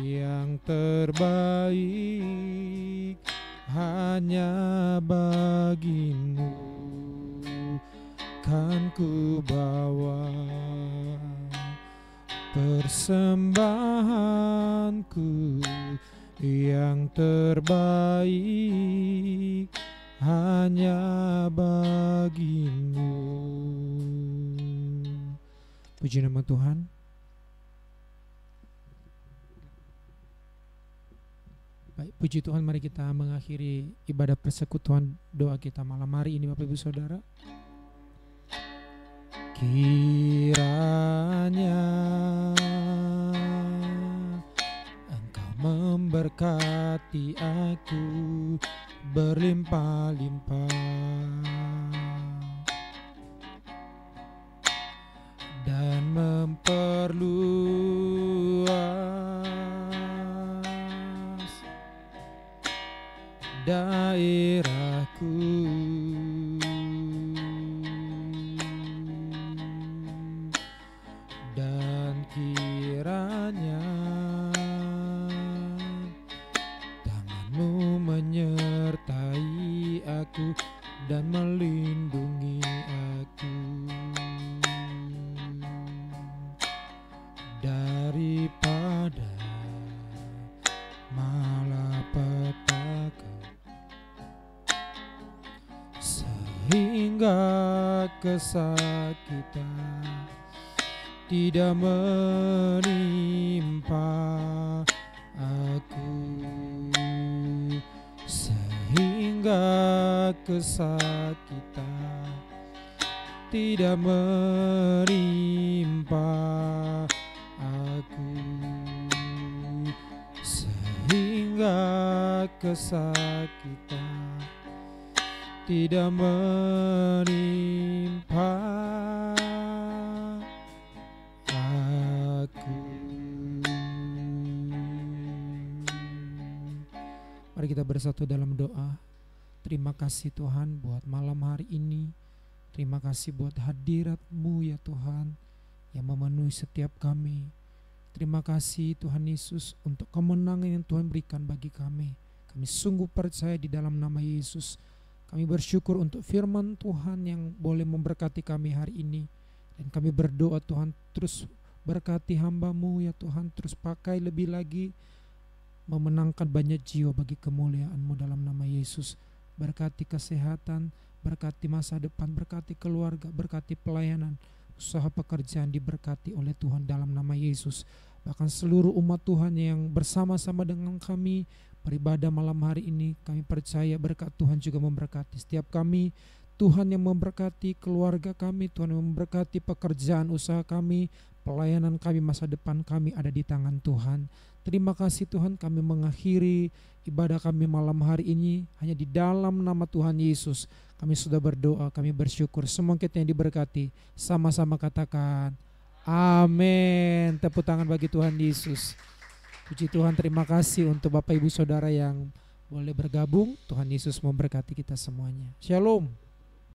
yang terbaik hanya bagimu, kan ku bawa persembahanku yang terbaik hanya bagimu. Puji nama Tuhan. Baik, puji Tuhan, mari kita mengakhiri ibadah persekutuan doa kita malam hari ini Bapak Ibu Saudara. Kiranya Engkau memberkati aku berlimpah-limpah dan memperluas daerahku, dan kiranya tangan-Mu menyertai aku dan melindungi aku daripada malapetaka, sehingga kesakitan tidak menimpa aku, sehingga kesakitan tidak menimpa aku, sehingga kesakitan tidak menimpa aku. Mari kita bersatu dalam doa. Terima kasih Tuhan buat malam hari ini. Terima kasih buat hadirat-Mu ya Tuhan yang memenuhi setiap kami. Terima kasih Tuhan Yesus untuk kemenangan yang Tuhan berikan bagi kami. Kami sungguh percaya di dalam nama Yesus. Kami bersyukur untuk firman Tuhan yang boleh memberkati kami hari ini. Dan kami berdoa Tuhan, terus berkati hamba-Mu ya Tuhan. Terus pakai lebih lagi memenangkan banyak jiwa bagi kemuliaan-Mu dalam nama Yesus. Berkati kesehatan, berkati masa depan, berkati keluarga, berkati pelayanan, usaha pekerjaan diberkati oleh Tuhan dalam nama Yesus. Bahkan seluruh umat Tuhan yang bersama-sama dengan kami beribadah malam hari ini, kami percaya berkat Tuhan juga memberkati setiap kami. Tuhan yang memberkati keluarga kami, Tuhan yang memberkati pekerjaan usaha kami, pelayanan kami, masa depan kami ada di tangan Tuhan. Terima kasih Tuhan, kami mengakhiri ibadah kami malam hari ini hanya di dalam nama Tuhan Yesus. Kami sudah berdoa, kami bersyukur. Semua kita yang diberkati, sama-sama katakan amin. Tepuk tangan bagi Tuhan Yesus. Puji Tuhan, terima kasih untuk Bapak Ibu Saudara yang boleh bergabung. Tuhan Yesus memberkati kita semuanya. Shalom.